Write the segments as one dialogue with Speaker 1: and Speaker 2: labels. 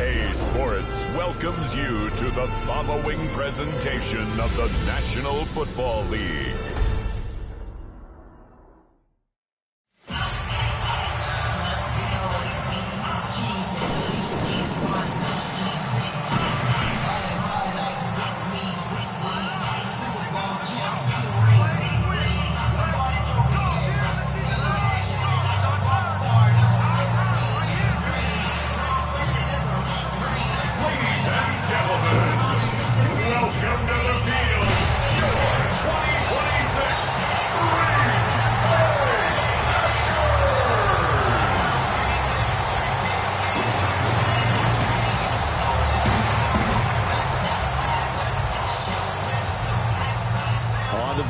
Speaker 1: EA Sports welcomes you to the following presentation of the National Football League.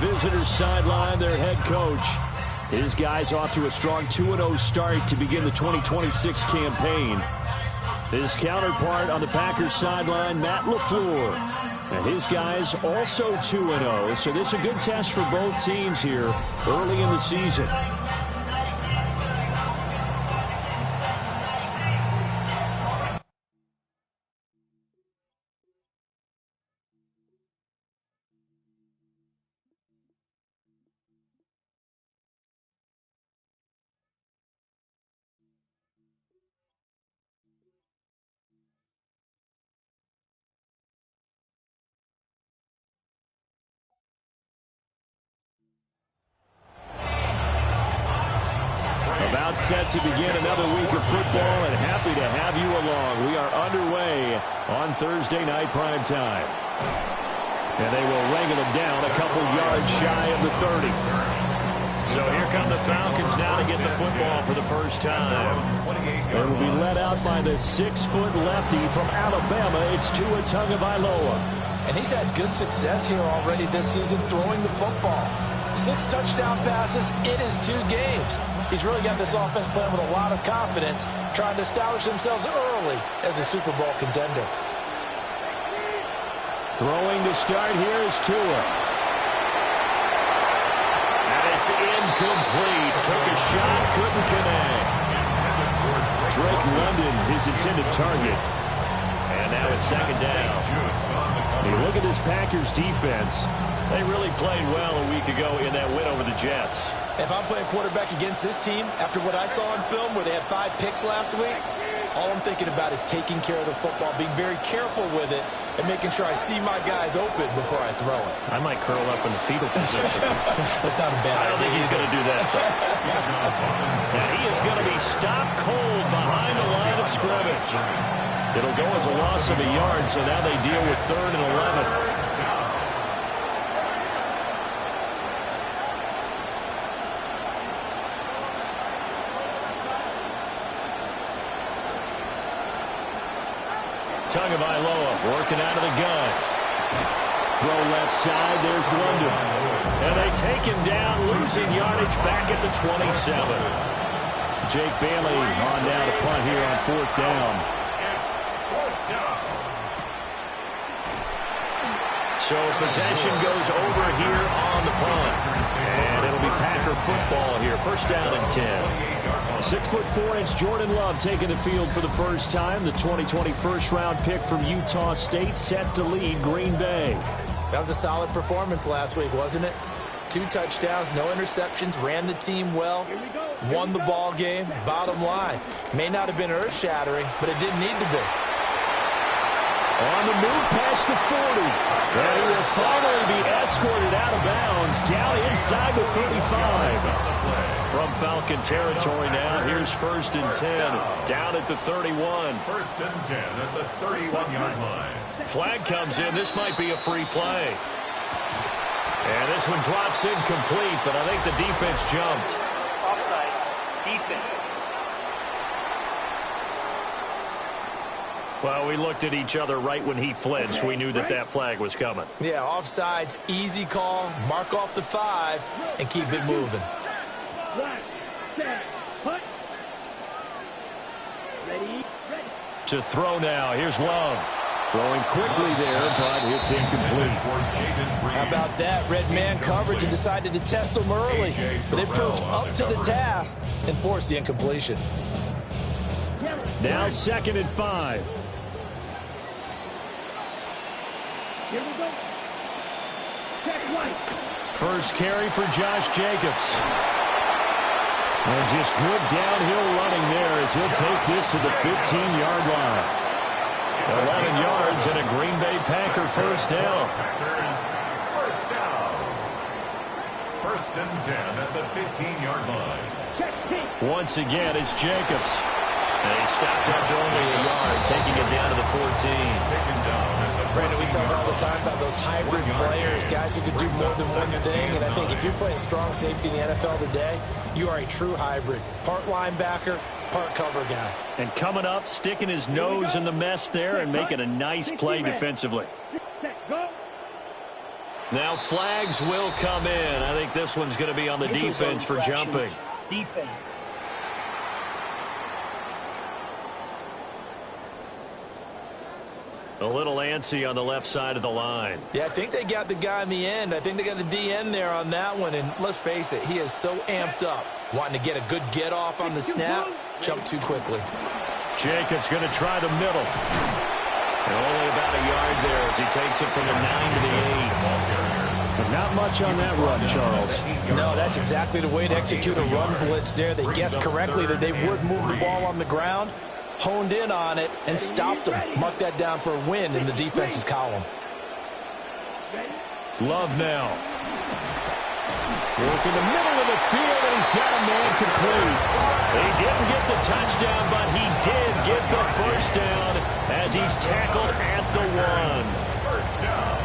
Speaker 2: Visitors sideline, their head coach. His guys off to a strong 2-0 start to begin the 2026 campaign. His counterpart on the Packers sideline, Matt LaFleur. And his guys also 2-0, so this is a good test for both teams here early in the season. About set to begin another week of football, and happy to have you along. We are underway on Thursday night prime time. And they will wrangle them down a couple yards shy of the 30. So here come the Falcons now to get the football for the first time. They will be led out by the 6-foot lefty from Alabama. It's Tua Tagovailoa.
Speaker 3: And he's had good success here already this season throwing the football. 6 touchdown passes in his 2 games. He's really got this offense playing with a lot of confidence, trying to establish themselves early as a Super Bowl contender.
Speaker 2: Throwing to start here is Tua. And it's incomplete. Took a shot, couldn't connect. Drake London, his intended target. And now it's second down. You look at this Packers defense. They really played well a week ago in that win over the Jets.
Speaker 3: If I'm playing quarterback against this team, after what I saw on film where they had 5 picks last week, all I'm thinking about is taking care of the football, being very careful with it, and making sure I see my guys open before I throw it.
Speaker 2: I might curl up in the fetal position.
Speaker 3: That's not a bad idea.
Speaker 2: I don't think he's going to do that. And he is going to be stopped cold behind the line of scrimmage. It'll go as a loss of a yard, so now they deal with 3rd and 11. Tagovailoa working out of the gun. Throw left side, there's London. And they take him down, losing yardage back at the 27. Jake Bailey on down to punt here on 4th down. So possession goes over here on the punt. And it'll be Packer football here. 1st down and 10. 6'4" Jordan Love taking the field for the first time. The 2020 first-round pick from Utah State set to lead Green Bay.
Speaker 3: That was a solid performance last week, wasn't it? 2 touchdowns, no interceptions, ran the team well, won the ball game. Bottom line, may not have been earth-shattering, but it didn't need to be.
Speaker 2: On the move past the 40. And he will finally be escorted out of bounds down inside the 35. From Falcon territory now, here's 1st and 10. Down at the 31.
Speaker 1: 1st and 10 at the 31-yard line.
Speaker 2: Flag comes in. This might be a free play. And this one drops incomplete, but I think the defense jumped.
Speaker 4: Offside. Defense.
Speaker 2: Well, we looked at each other right when he flinched. We knew that that flag was coming.
Speaker 3: Yeah, offsides, easy call, mark off the 5, and keep it moving.
Speaker 2: To throw now. Here's Love. Throwing quickly there, but it's incomplete.
Speaker 3: How about that? Red man coverage and decided to test them early. But it proved up to the task and forced the incompletion.
Speaker 2: Now 2nd and 5. First carry for Josh Jacobs. And just good downhill running there as he'll take this to the 15-yard line. 11 yards and a Green Bay Packer first down.
Speaker 1: First and 10 at the 15-yard line.
Speaker 2: Once again, it's Jacobs. And he stopped after only a yard, taking it down to the 14.
Speaker 3: Brandon, we talk all the time about those hybrid players, guys who can do more than one thing. And I think if you're playing strong safety in the NFL today, you are a true hybrid. Part linebacker, part cover guy.
Speaker 2: And coming up, sticking his nose in the mess there and making a nice play defensively. Now flags will come in. I think this one's going to be on the defense for jumping.
Speaker 4: Defense.
Speaker 2: A little antsy on the left side of the line.
Speaker 3: Yeah, I think they got the guy in the end. I think they got the DN there on that one. And let's face it, he is so amped up, wanting to get a good get off on the snap, jump too quickly.
Speaker 2: Jacobs going to try the middle. And only about a yard there as he takes it from the 9 to the 8. But not much on that run, Charles.
Speaker 3: No, that's exactly the way to execute a run blitz there. They guessed correctly that they would move the ball on the ground, honed in on it, and stopped them. Mark that down for a win in the defense's column.
Speaker 2: Love now. Working the middle of the field, and he's got a man complete. He didn't get the touchdown, but he did get the first down as he's tackled at the 1.
Speaker 1: First down.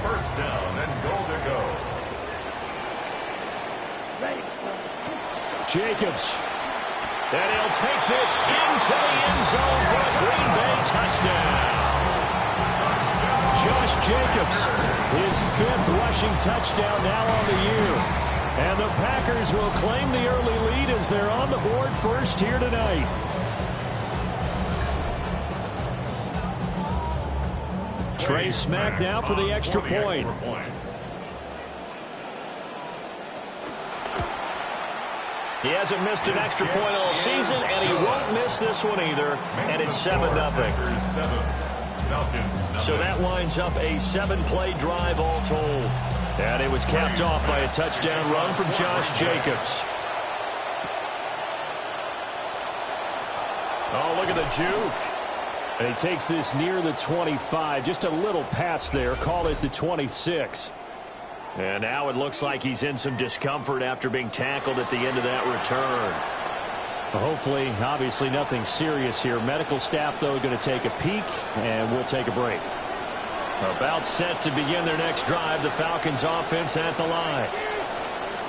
Speaker 1: First down and goal to go.
Speaker 2: Jacobs. And he'll take this into the end zone for a Green Bay touchdown. Josh Jacobs, his 5th rushing touchdown now on the year. And the Packers will claim the early lead as they're on the board first here tonight. Trey Smack now for the extra point. He hasn't missed an extra point all season, and he won't miss this one either. And it's 7-0. So that winds up a 7-play drive all told. And it was capped off by a touchdown run from Josh Jacobs. Oh, look at the juke. And he takes this near the 25. Just a little pass there. Call it the 26. And now it looks like he's in some discomfort after being tackled at the end of that return. Hopefully, obviously nothing serious here. Medical staff, though, going to take a peek, and we'll take a break. About set to begin their next drive, the Falcons offense at the line.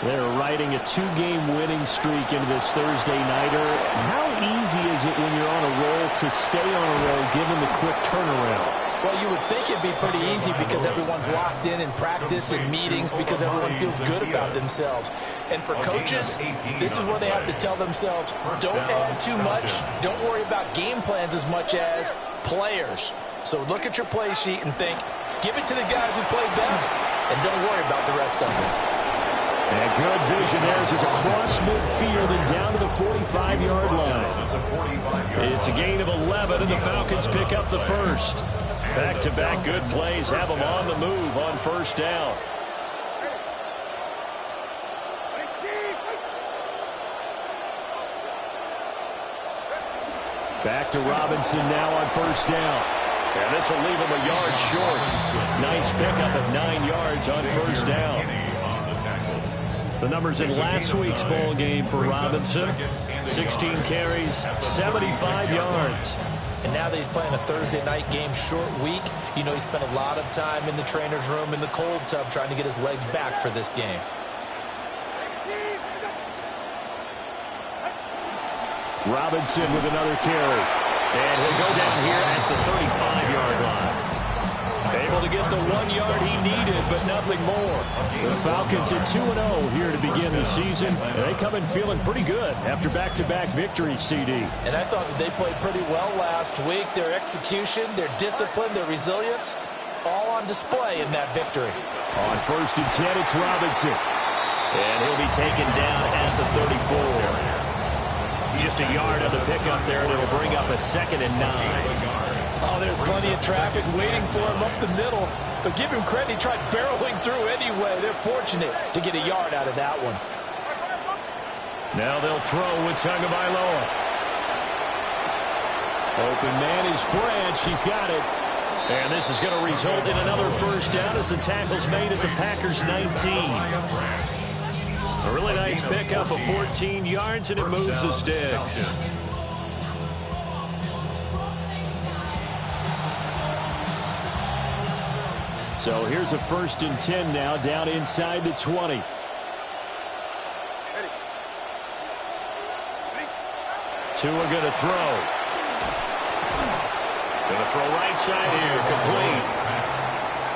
Speaker 2: They're riding a 2-game winning streak into this Thursday nighter. How easy is it when you're on a roll to stay on a roll given the quick turnaround?
Speaker 3: Well, you would think it'd be pretty easy because everyone's locked in practice and meetings because everyone feels good about themselves. And for coaches, this is where they have to tell themselves, don't add too much, don't worry about game plans as much as players. So look at your play sheet and think, give it to the guys who play best, and don't worry about the rest of them.
Speaker 2: And good vision there as he's across midfield and down to the 45-yard line. It's a gain of 11, and the Falcons pick up the first. Back-to-back good plays have them on the move on first down. Back to Robinson now on first down. And this will leave him a yard short. Nice pickup of 9 yards on first down. The numbers in last week's ball game for Robinson. 16 carries, 75 yards.
Speaker 3: And now that he's playing a Thursday night game, short week, you know he spent a lot of time in the trainer's room in the cold tub trying to get his legs back for this game.
Speaker 2: Robinson with another carry. And he'll go down here at the 35-yard line. Able to get the 1 yard he needed, but nothing more. The Falcons at 2-0 here to begin the season. And they come in feeling pretty good after back-to-back victories, CD.
Speaker 3: And I thought that they played pretty well last week. Their execution, their discipline, their resilience, all on display in that victory.
Speaker 2: On first and 10, it's Robinson. And he'll be taken down at the 34. Just a yard on the pickup there, and it'll bring up a 2nd and 9.
Speaker 3: Oh, there's plenty of traffic waiting for him up the middle. But give him credit, he tried barreling through anyway. They're fortunate to get a yard out of that one.
Speaker 2: Now they'll throw with Tagovailoa. Open man is Branch. He's got it. And this is going to result in another first down as the tackle's made at the Packers' 19. A really nice pickup of 14 yards, and it moves the sticks. So here's a 1st and 10 now, down inside the 20. Tua going to throw. Going to throw right side here, complete.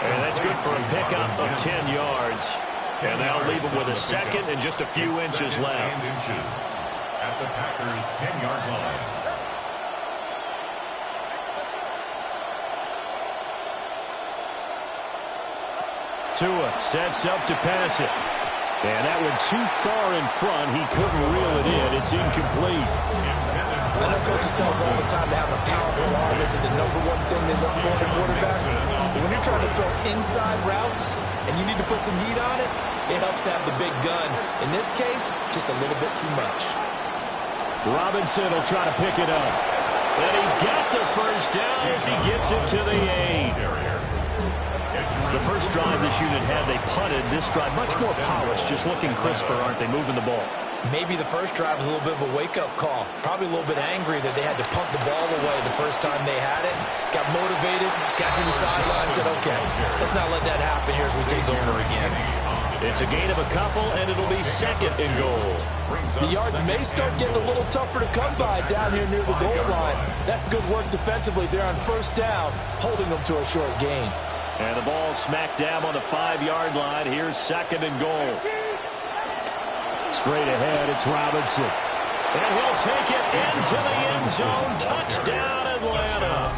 Speaker 2: And that's good for a pickup of 10 yards. And that'll leave him with a second and just a few inches left.
Speaker 1: At the Packers' 10-yard line.
Speaker 2: Tua sets up to pass it. And that one too far in front. He couldn't reel it in. It's incomplete.
Speaker 3: I know coaches tell us all the time to have a powerful arm isn't the #1 thing they look for in a quarterback. But when you're trying to throw inside routes and you need to put some heat on it, it helps have the big gun. In this case, just a little bit too much.
Speaker 2: Robinson will try to pick it up. And he's got the first down as he gets it to the 8. The first drive this unit had, they punted. This drive, much more polished, just looking crisper, aren't they, moving the ball?
Speaker 3: Maybe the first drive was a little bit of a wake-up call. Probably a little bit angry that they had to punt the ball away the first time they had it. Got motivated, got to the sideline, said, okay, let's not let that happen here as we take over again.
Speaker 2: It's a gain of a couple, and it'll be 2nd and goal.
Speaker 3: The yards may start getting a little tougher to come by down here near the goal line. That's good work defensively there on 1st down, holding them to a short gain.
Speaker 2: And the ball smack dab on the 5-yard line. Here's 2nd and goal. Straight ahead, it's Robinson. And he'll take it into the end zone. Touchdown, Atlanta.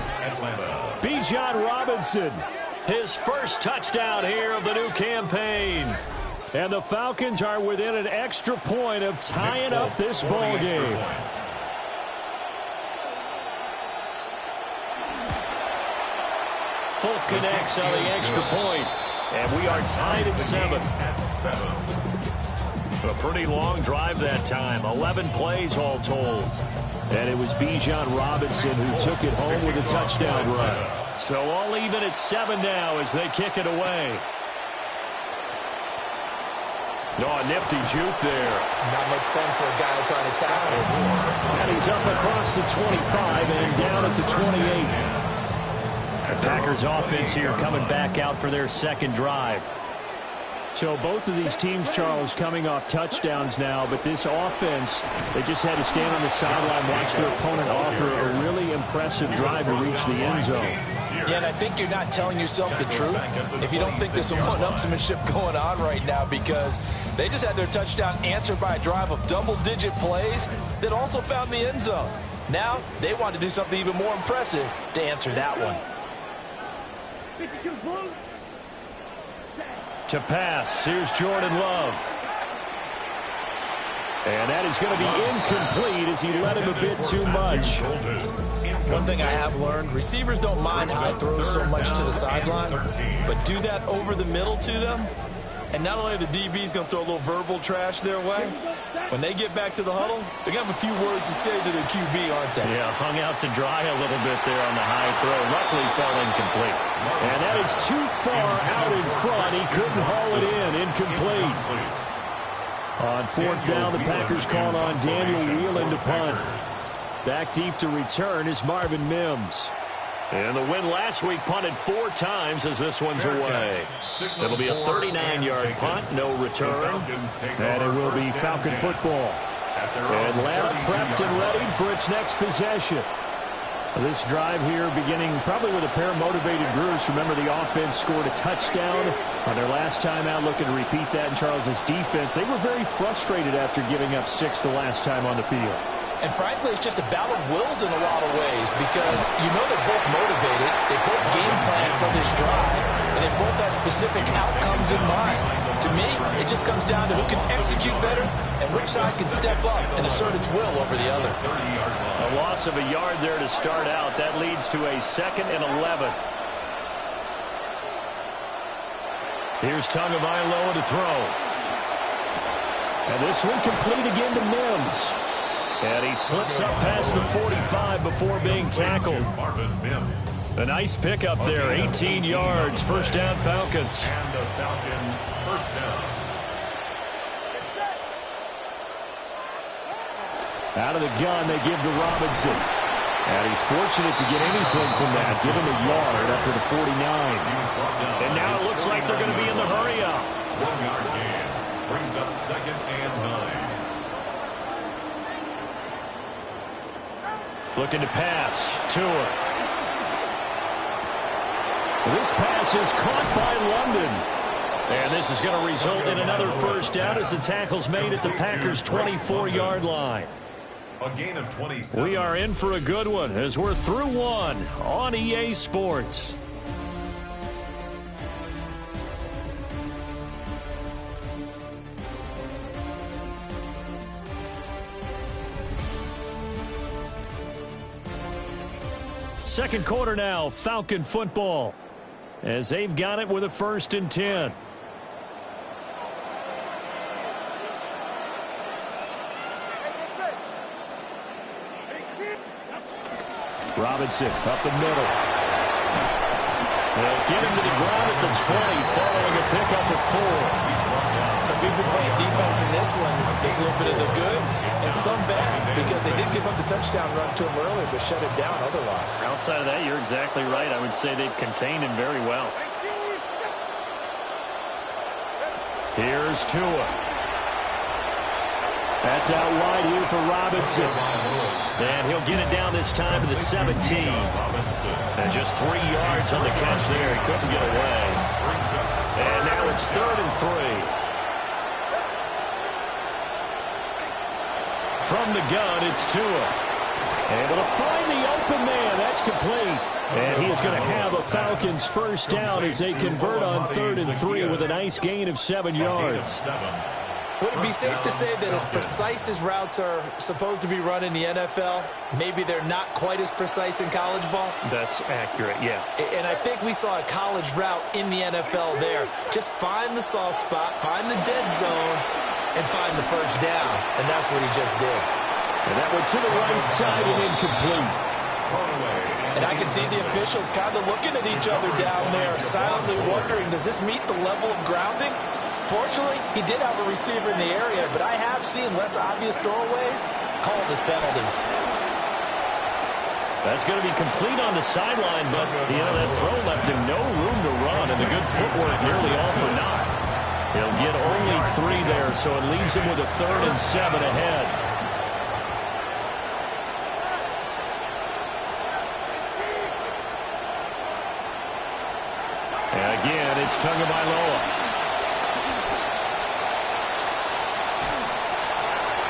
Speaker 2: Bijan Robinson, his first touchdown here of the new campaign. And the Falcons are within an extra point of tying up this ball game. Fulk connects on the extra point, and we are tied at 7. A pretty long drive that time, 11 plays all told. And it was Bijan Robinson who took it home with a touchdown run. So all even at 7 now as they kick it away. Oh, a nifty juke there.
Speaker 3: Not much fun for a guy trying to tackle.
Speaker 2: And he's up across the 25 and down at the 28. The Packers offense here coming back out for their 2nd drive. So both of these teams, Charles, coming off touchdowns now, but this offense, they just had to stand on the sideline, watch their opponent offer a really impressive drive to reach the end zone.
Speaker 3: Yeah, and I think you're not telling yourself the truth if you don't think there's some one-upsmanship going on right now, because they just had their touchdown answered by a drive of double-digit plays that also found the end zone. Now, they want to do something even more impressive to answer that one.
Speaker 2: To pass, here's Jordan Love. And that is going to be incomplete as he let him a bit too much.
Speaker 3: One thing I have learned, receivers don't mind high throws so much to the sideline, but do that over the middle to them, and not only are the DBs going to throw a little verbal trash their way, when they get back to the huddle, they're going to have a few words to say to their QB, aren't they?
Speaker 2: Yeah, hung out to dry a little bit there on the high throw. Luckily fell incomplete. And that is too far out in front. He couldn't haul it in. Incomplete. On 4th down, the Packers calling on Daniel Whelan to punt. Back deep to return is Marvin Mims. And the win last week punted 4 times as this one's away. It'll be a 39-yard punt, no return. And it will be Falcon football. Atlanta prepped and ready for its next possession. This drive here beginning probably with a pair of motivated groups. Remember, the offense scored a touchdown on their last time out, looking to repeat that in Charles's defense. They were very frustrated after giving up 6 the last time on the field.
Speaker 3: And frankly, it's just a battle of wills in a lot of ways, because you know they're both motivated. They both game plan for this drive. and they both have specific outcomes in mind. To me, it just comes down to who can execute better and which side can step up and assert its will over the other.
Speaker 2: A loss of a yard there to start out. That leads to a 2nd and 11. Here's Tagovailoa to throw. And this one complete again to Mims. And he slips up past the 45 before being tackled. A nice pickup there, 18 yards, first down Falcons.
Speaker 1: And the Falcons first down.
Speaker 2: Out of the gun, they give to Robinson. And he's fortunate to get anything from that. Give him a yard up to the 49. And now it looks like they're going to be in the hurry-up.
Speaker 1: 1-yard gain brings up 2nd and 9.
Speaker 2: Looking to pass. Tua. This pass is caught by London. And this is going to result in another first down as the tackle's made at the Packers' 24-yard line.
Speaker 1: A gain of 27.
Speaker 2: We are in for a good one as we're through one on EA Sports. Second quarter now, Falcon football, as they've got it with a 1st and 10. Robinson up the middle. They'll get him to the ground at the 20, following a pickup of 4.
Speaker 3: Some people playing defense in this one. There's a little bit of the good and some bad, because they did give up the touchdown run to him earlier, but shut it down otherwise.
Speaker 2: Outside of that, you're exactly right. I would say they've contained him very well. Here's Tua. That's out wide here for Robinson. And he'll get it down this time to the 17. And just 3 yards on the catch there. He couldn't get away. And now it's 3rd and 3. From the gun, it's Tua. Able to find the open man. That's complete. And he is going to have a Falcons first down as they convert on 3rd and 3 with a nice gain of 7 yards.
Speaker 3: Would it be safe to say that as precise as routes are supposed to be run in the NFL, maybe they're not quite as precise in college ball?
Speaker 2: That's accurate, yeah.
Speaker 3: And I think we saw a college route in the NFL there. Just find the soft spot, find the dead zone, and find the first down. And that's what he just did.
Speaker 2: And that went to the right side and incomplete.
Speaker 3: And I can see the officials kind of looking at each other down there, silently wondering, does this meet the level of grounding? Fortunately, he did have a receiver in the area, but I have seen less obvious throwaways called as penalties.
Speaker 2: That's going to be complete on the sideline, but, that throw left him no room to run, and the good footwork nearly all for naught. He'll get only 3 there, so it leaves him with a 3rd and 7 ahead. And again, it's Tagovailoa.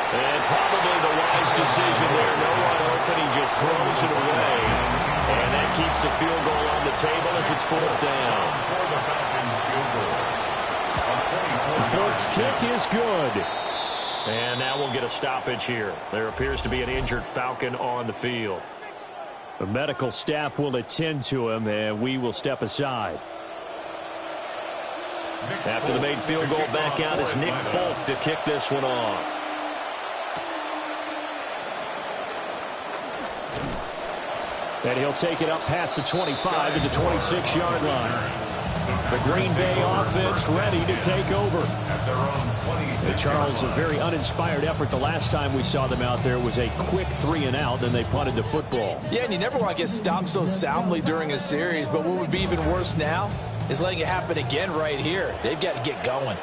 Speaker 2: And probably the wise decision there. No one open. He just throws it away. And that keeps the field goal on the table as it's 4th down. The Forks kick is good. And now we'll get a stoppage here. There appears to be an injured Falcon on the field. The medical staff will attend to him, and we will step aside. After the made field goal, back out is Nick Folk to kick this one off. And he'll take it up past the 25 to the 26-yard line. The Green Bay offense ready to take over. And Charles, a very uninspired effort. The last time we saw them out there was a quick 3-and-out, then they punted the football.
Speaker 3: Yeah, and you never want to get stopped so soundly during a series, but what would be even worse now is letting it happen again right here. They've got to get going.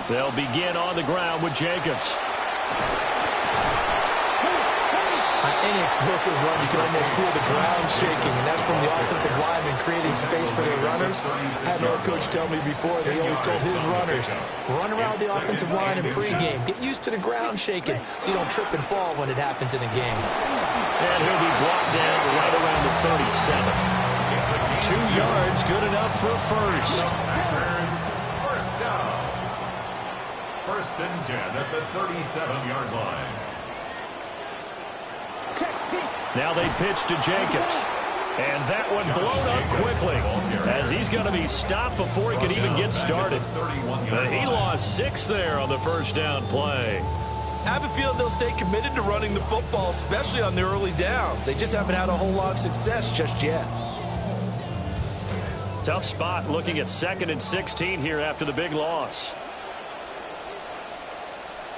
Speaker 2: They'll begin on the ground with Jacobs.
Speaker 3: On any explosive run, you can almost feel the ground shaking, and that's from the offensive linemen creating space for their runners. I had our coach tell me before, they always told his runners, run around the offensive line in pregame. Get used to the ground shaking so you don't trip and fall when it happens in a game.
Speaker 2: And he'll be brought down right around the 37. 2 yards, good enough for a first.
Speaker 1: First down. First and 10 at the 37-yard line.
Speaker 2: Now they pitch to Jacobs. And that one blown up quickly as he's going to be stopped before he could even get started. But he lost 6 there on the first down play.
Speaker 3: I have a feeling they'll stay committed to running the football, especially on their early downs. They just haven't had a whole lot of success just yet.
Speaker 2: Tough spot looking at 2nd and 16 here after the big loss.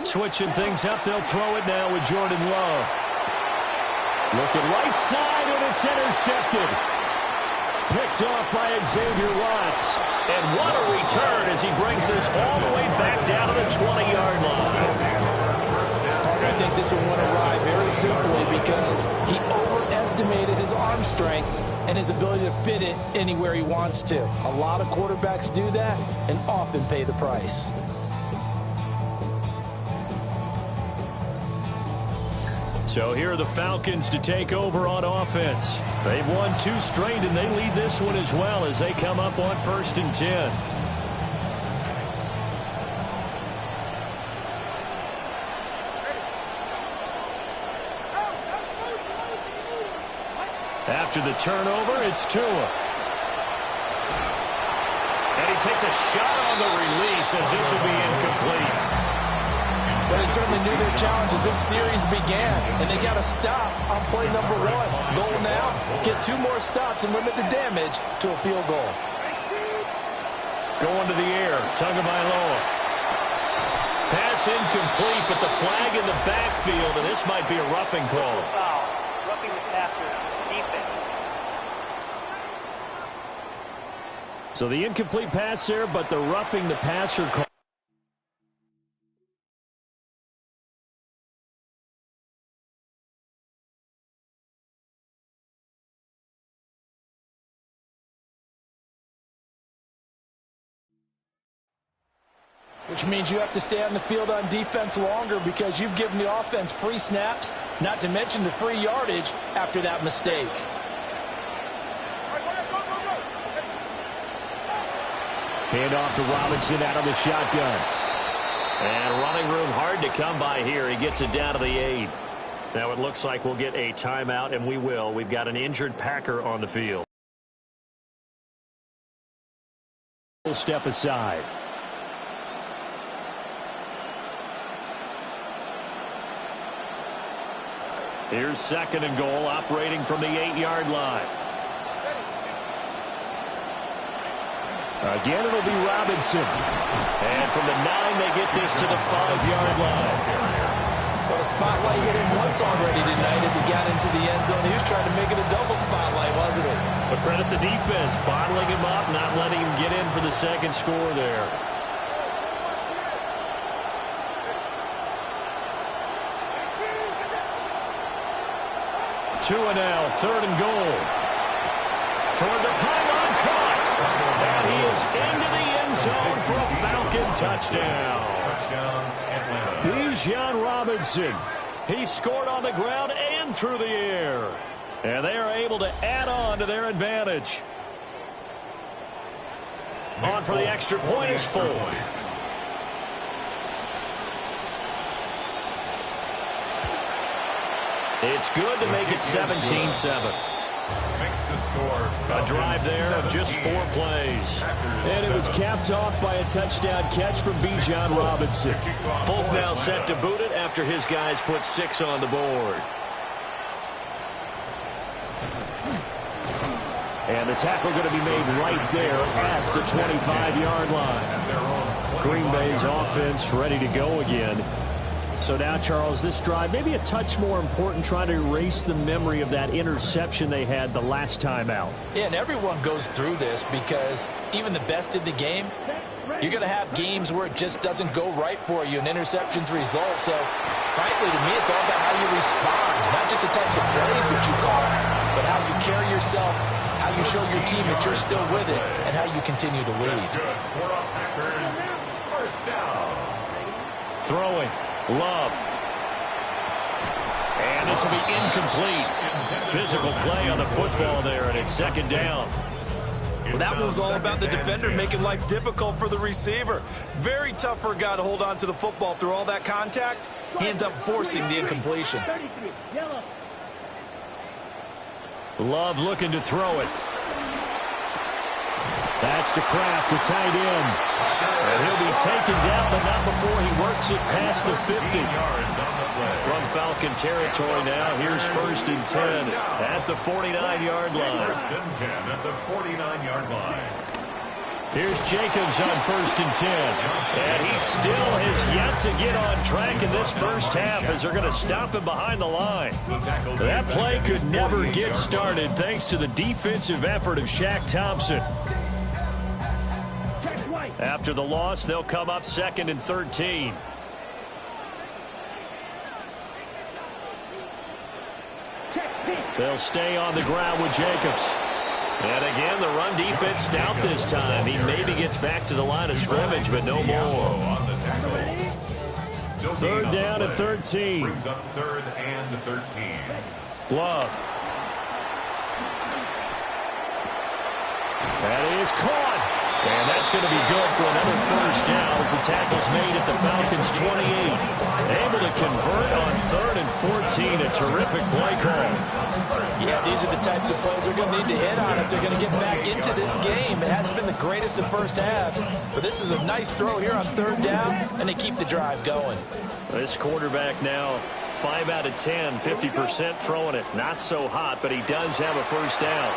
Speaker 2: Switching things up, they'll throw it now with Jordan Love. Looking right side, and it's intercepted. Picked off by Xavier Watts. And what a return as he brings this all the way back down to the 20-yard line.
Speaker 3: I think this one went awry very simply because he overestimated his arm strength and his ability to fit it anywhere he wants to. A lot of quarterbacks do that and often pay the price.
Speaker 2: So here are the Falcons to take over on offense. They've won 2 straight, and they lead this one as well as they come up on 1st and 10. After the turnover, it's Tua. And he takes a shot on the release as this will be incomplete.
Speaker 3: But they certainly knew their challenge as this series began, and they got to stop on play number 1. Goal now, get 2 more stops and limit the damage to a field goal.
Speaker 2: Going to the air, Tagovailoa. Pass incomplete, but the flag in the backfield, and this might be a roughing call.
Speaker 4: Foul. Roughing the passer. Defense.
Speaker 2: So the incomplete pass there, but the roughing the passer call.
Speaker 3: Which means you have to stay on the field on defense longer because you've given the offense free snaps, not to mention the free yardage after that mistake.
Speaker 2: Hand off to Robinson out of the shotgun. And running room hard to come by here. He gets it down to the 8. Now it looks like we'll get a timeout, and we will. We've got an injured Packer on the field. We'll step aside. Here's 2nd and goal, operating from the 8-yard line. Again, it'll be Robinson. And from the 9, they get this to the 5-yard line.
Speaker 3: Well, the spotlight hit him once already tonight as he got into the end zone. He was trying to make it a double spotlight, wasn't it?
Speaker 2: But credit the defense, bottling him up, not letting him get in for the 2nd score there. Tua now, 3rd and goal. Toward the pylon, caught. And he is into the end zone for a Falcon touchdown.
Speaker 1: Atlanta.
Speaker 2: Bijan Robinson. He scored on the ground and through the air. And they are able to add on to their advantage. On for the extra point is Folk. It's good to make it 17-7. A drive there of just 4 plays. And it was capped off by a touchdown catch from Bijan Robinson. Folk now set to boot it after his guys put 6 on the board. And the tackle going to be made right there at the 25-yard line. Green Bay's offense ready to go again. So now, Charles, this drive, maybe a touch more important, trying to erase the memory of that interception they had the last time out.
Speaker 3: Yeah, and everyone goes through this because even the best in the game, you're going to have games where it just doesn't go right for you, and interceptions result. So, frankly, to me, it's all about how you respond, not just the types of plays that you call, but how you carry yourself, how you show your team that you're still with it, and how you continue to lead.
Speaker 1: First down.
Speaker 2: Throwing. Love. And this will be incomplete. Physical play on the football there, and it's second down.
Speaker 3: Well, that one was all about the defender making life difficult for the receiver. Very tough for a guy to hold on to the football through all that contact. He ends up forcing the incompletion.
Speaker 2: Love looking to throw it. That's to Kraft, the tight end. And he'll be taken down, but not before he works it past the 50. From Falcon territory now, here's 1st and 10 at the 49-yard line.
Speaker 1: 1st and 10 at the 49-yard line.
Speaker 2: Here's Jacobs on 1st and 10. And he still has yet to get on track in this first half as they're going to stop him behind the line. That play could never get started thanks to the defensive effort of Shaq Thompson. After the loss, they'll come up 2nd and 13. They'll stay on the ground with Jacobs. And again, the run defense stout this time. He maybe gets back to the line of scrimmage, but no more. 3rd down and 13.
Speaker 1: Brings up 3rd and 13.
Speaker 2: Love. That is caught. And that's going to be good for another first down as the tackle's made at the Falcons' 28. Able to convert on 3rd and 14. A terrific play call.
Speaker 3: Yeah, these are the types of plays they're going to need to hit on if they're going to get back into this game. It hasn't been the greatest of first halves, but this is a nice throw here on 3rd down, and they keep the drive going.
Speaker 2: This quarterback now 5 out of 10, 50% throwing it. Not so hot, but he does have a first down.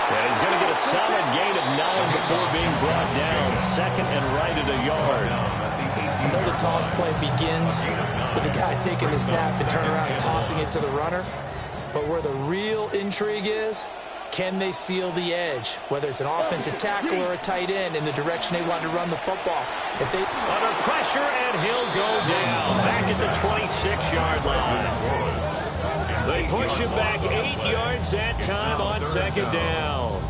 Speaker 2: And he's going to get a solid gain of 9 before being brought down. 2nd and right at a yard.
Speaker 3: I know the toss play begins with the guy taking the snap and turn around and tossing it to the runner. But where the real intrigue is, can they seal the edge? Whether it's an offensive tackle or a tight end in the direction they want to run the football. If they
Speaker 2: under pressure, and he'll go down back at the 26-yard line. They push him back 8 yards that time on 2nd down.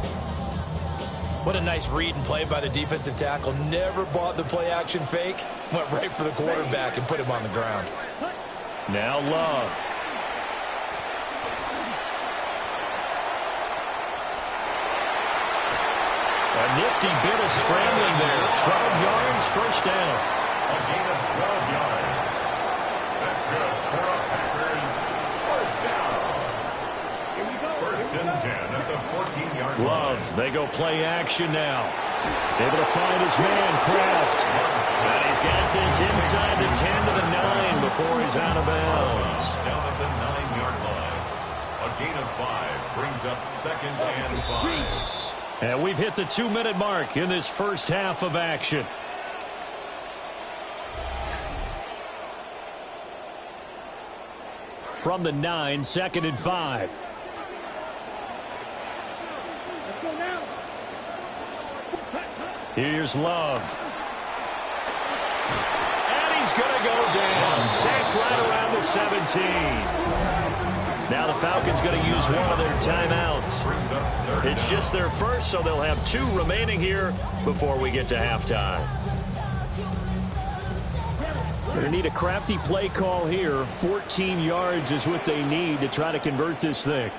Speaker 3: What a nice read and play by the defensive tackle. Never bought the play-action fake. Went right for the quarterback and put him on the ground.
Speaker 2: Now Love. A nifty bit of scrambling there. 12 yards, first down.
Speaker 1: A gain of 12 yards. That's good for a Packers first down. 1st and 10 at the 14-yard line.
Speaker 2: Love, they go play action now. Able to find his man, Kraft. And he's got this inside the 10 to the 9 before he's out of bounds.
Speaker 1: Down at the 9-yard line. A gain of 5 brings up 2nd and 5.
Speaker 2: And we've hit the 2-minute mark in this first half of action. From the 9, 2nd and 5. Here's Love. And he's going to go down. Sacked right around the 17. Now the Falcons going to use one of their timeouts. It's just their first, so they'll have 2 remaining here before we get to halftime. They're going to need a crafty play call here. 14 yards is what they need to try to convert this thing.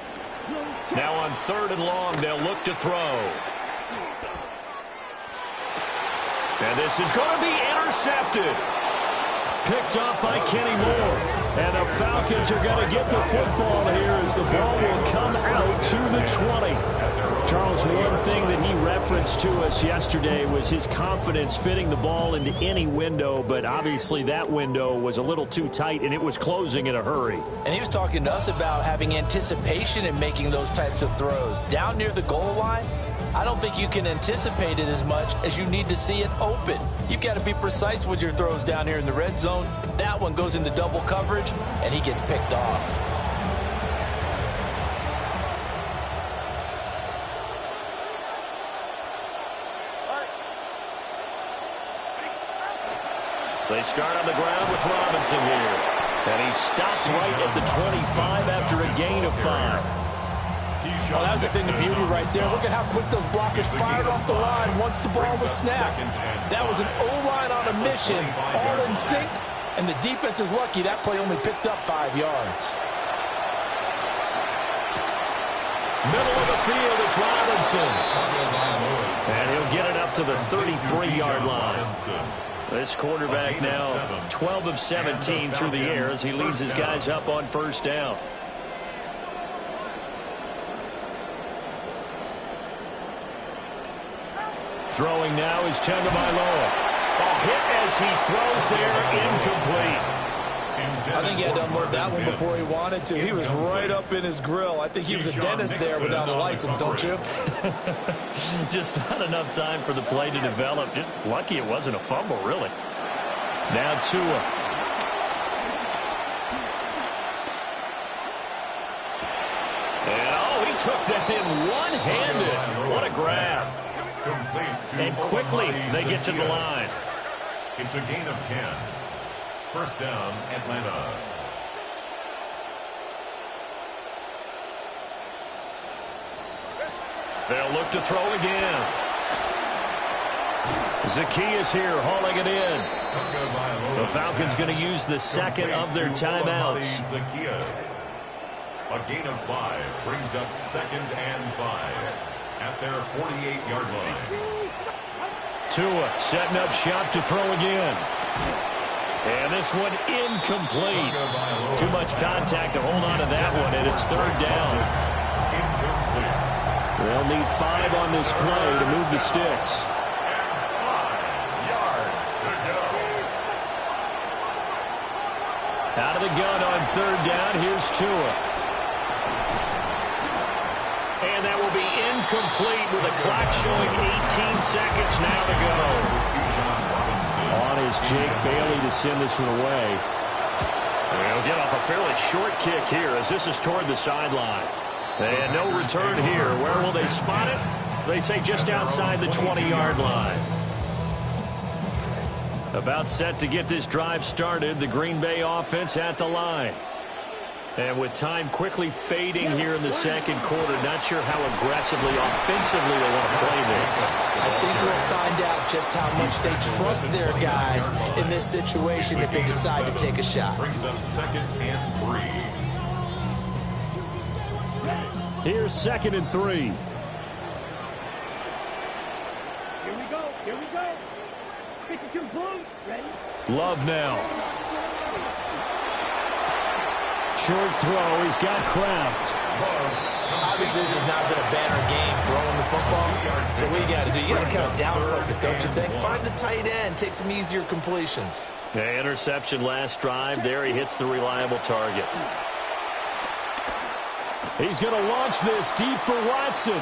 Speaker 2: Now on 3rd and long, they'll look to throw. And this is going to be intercepted. Picked up by Kenny Moore. And the Falcons are going to get the football here as the ball will come out to the 20. Charles, one thing that he referenced to us yesterday was his confidence fitting the ball into any window, but obviously that window was a little too tight and it was closing in a hurry.
Speaker 3: And he was talking to us about having anticipation in making those types of throws. Down near the goal line, I don't think you can anticipate it as much as you need to see it open. You've got to be precise with your throws down here in the red zone. That one goes into double coverage, and he gets picked off.
Speaker 2: They start on the ground with Robinson here. And he stopped right at the 25 after a gain of 5.
Speaker 3: Well, that was the thing, the beauty right there. Look at how quick those blockers fired off the line once the ball was snapped. That was an O-line on a mission, all in sync, And the defense is lucky that play only picked up 5 yards.
Speaker 2: Middle of the field, it's Robinson. And he'll get it up to the 33-yard line. This quarterback now 12 of 17 through the air as he leads his guys up on first down. Throwing now is Tagovailoa. Hit as he throws there, incomplete.
Speaker 3: I think he had to unload that one before he wanted to. He was right up in his grill. I think he was a dentist there without a license, don't you?
Speaker 2: Just not enough time for the play to develop. Just lucky it wasn't a fumble, really. Now Tua. And, he took that in one-handed. What a grab. And quickly they get to the line.
Speaker 1: It's a gain of 10. First down, Atlanta.
Speaker 2: They'll look to throw again. Zacchaeus here hauling it in. The Falcons going to use the second of their timeouts.
Speaker 1: A gain of 5 brings up 2nd and 5 at their 48-yard line.
Speaker 2: Tua setting up shop to throw again. And this one incomplete. Too much contact to hold on to that one, and it's 3rd down. They'll need 5 on this play to move the sticks.
Speaker 1: 5 yards to go.
Speaker 2: Out of the gun on 3rd down. Here's Tua. And that will be incomplete with the clock showing 18 seconds now to go. On is Jake Bailey to send this one away. They'll get off a fairly short kick here as this is toward the sideline. And no return here. Where will they spot it? They say just outside the 20-yard line. About set to get this drive started, the Green Bay offense at the line. And with time quickly fading here in the second quarter, not sure how aggressively, offensively they want to play this.
Speaker 3: I think we'll find out just how much they trust their guys in this situation if they decide to take a shot.
Speaker 1: Brings up 2nd and 3.
Speaker 2: Here's 2nd and 3.
Speaker 4: Here we go. Here we go. 52 boom. Ready?
Speaker 2: Love now. Short throw. He's got Kraft.
Speaker 3: Obviously, this has not been a banner game throwing the football. So what you got to do, you got to kind of down focus, don't you think? Find the tight end. Take some easier completions.
Speaker 2: The interception last drive. There he hits the reliable target. He's going to launch this deep for Watson.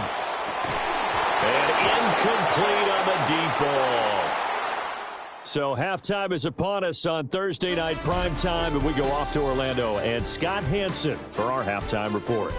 Speaker 2: And incomplete on the deep ball. So halftime is upon us on Thursday night prime time, and we go off to Orlando. And Scott Hansen for our halftime report.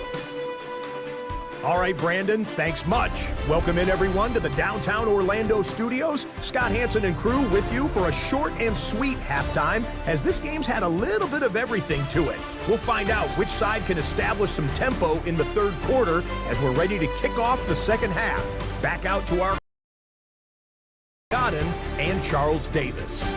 Speaker 5: All right, Brandon, thanks much. Welcome in, everyone, to the downtown Orlando studios. Scott Hansen and crew with you for a short and sweet halftime, as this game's had a little bit of everything to it. We'll find out which side can establish some tempo in the third quarter as we're ready to kick off the second half. Back out to our Godin and Charles Davis.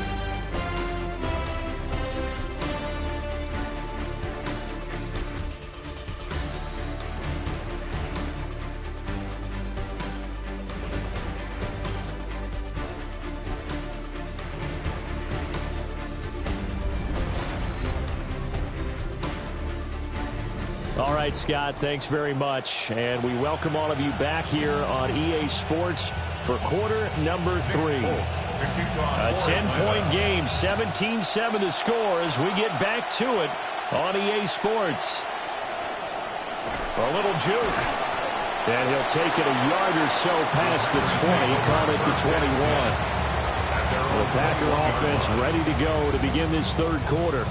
Speaker 2: All right, Scott, thanks very much. And we welcome all of you back here on EA Sports for quarter number 3. A 10-point game, 17-7 the score as we get back to it on EA Sports. A little juke. And he'll take it a yard or so past the 20, call it the 21. The Packer offense ready to go to begin this third quarter.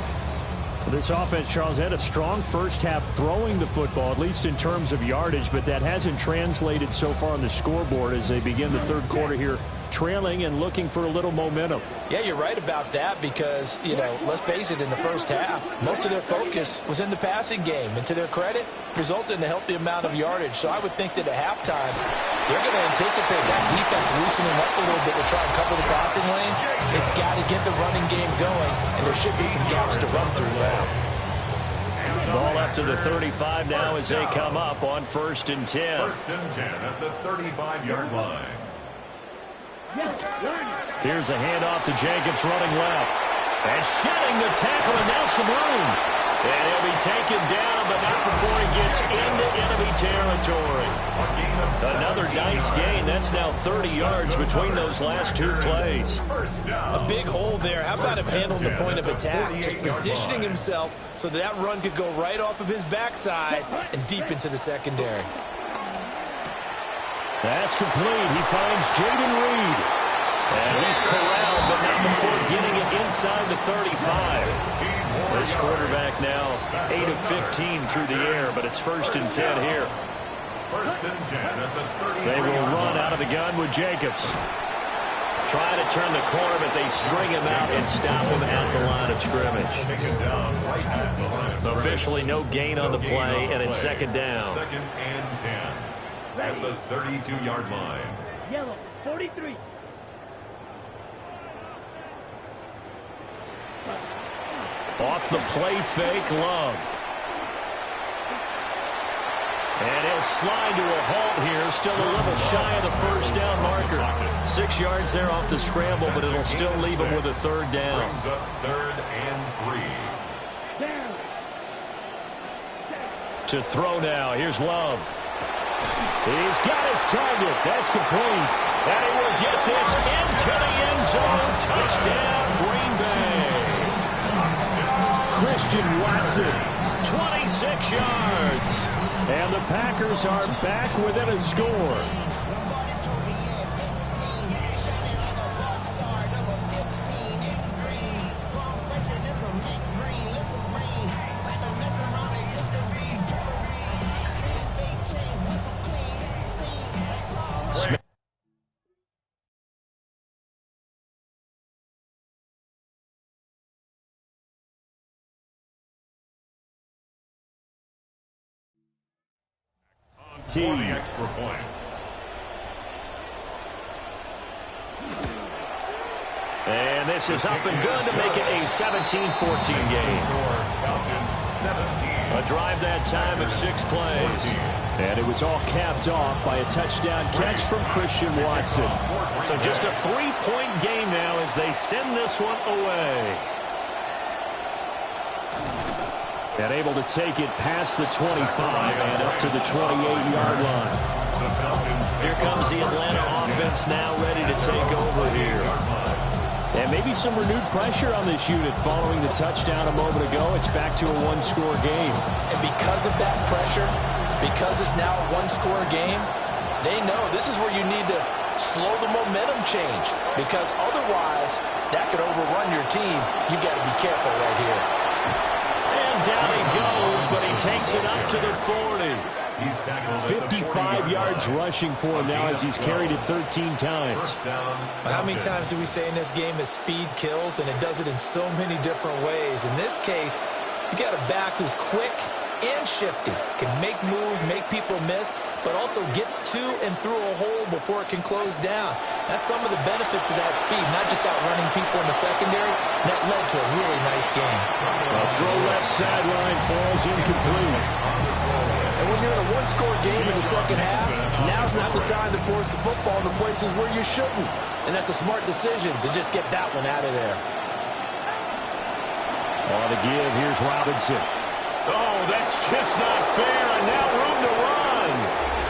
Speaker 2: This offense, Charles, had a strong first half throwing the football, at least in terms of yardage, but that hasn't translated so far on the scoreboard as they begin the third quarter here trailing and looking for a little momentum.
Speaker 3: Yeah, you're right about that because, let's face it, in the first half, most of their focus was in the passing game. And to their credit, resulted in a healthy amount of yardage. So I would think that at halftime, they're going to anticipate that defense loosening up a little bit to try and cover the passing lanes. They've got to get the running game going, and there should be some gaps to run through now.
Speaker 2: Ball up to the 35 now as they come up on 1st and 10.
Speaker 1: 1st and 10 at the 35-yard line.
Speaker 2: Here's a handoff to Jacobs running left. And shedding the tackle, and now some room. And he'll be taken down, but not before he gets into enemy territory. Another nice gain. That's now 30 yards between those last two plays.
Speaker 3: A big hole there. How about him handling the point of attack? Just positioning himself so that run could go right off of his backside and deep into the secondary.
Speaker 2: That's complete. He finds Jaden Reed. And he's corralled, but not before getting it inside the 35. This quarterback now 8 of 15 through the air, but it's 1st and 10 here.
Speaker 1: 1st and 10 at the 30.
Speaker 2: They will run out of the gun with Jacobs. Try to turn the corner, but they string him out and stop him at the line of scrimmage. Officially no gain on the play, and it's 2nd down.
Speaker 1: 2nd and 10 at the 32-yard line.
Speaker 4: Yellow, 43.
Speaker 2: Off the play fake, Love. And he'll slide to a halt here, still a little shy of the 1st down marker. 6 yards there off the scramble, but it'll still leave him with a 3rd down.
Speaker 1: Brings up 3rd and 3.
Speaker 2: To throw now, here's Love. He's got his target. That's complete. And he will get this into the end zone. Touchdown, Green Bay. Christian Watson, 26 yards. And the Packers are back within a score.
Speaker 1: For the extra point.
Speaker 2: And this is up and good to make it a 17-14 game. A drive that time of 6 plays. And it was all capped off by a touchdown catch from Christian Watson. So just a 3-point game now as they send this one away. And able to take it past the 25 and up to the 28-yard line. Here comes the Atlanta offense now ready to take over here. And maybe some renewed pressure on this unit following the touchdown a moment ago. It's back to a 1-score game.
Speaker 3: And because of that pressure, because it's now a 1-score game, they know this is where you need to slow the momentum change. Because otherwise, that could overrun your team. You've got to be careful right here.
Speaker 2: Down he goes, but he takes it up to the 40. 55 yards rushing for him now as he's carried it 13 times.
Speaker 3: How many times do we say in this game that speed kills, and it does it in so many different ways? In this case, you got a back who's quick and shifty, can make moves, make people miss, but also gets to and through a hole before it can close down. That's some of the benefits of that speed, not just outrunning people in the secondary. That led to a really nice game.
Speaker 2: A throw left sideline falls incomplete.
Speaker 3: And when you're in a 1-score game in the second half, now's not the time to force the football to places where you shouldn't. And that's a smart decision to just get that one out of there.
Speaker 2: On the give, here's Robinson. Oh, that's just not fair, and now room to run.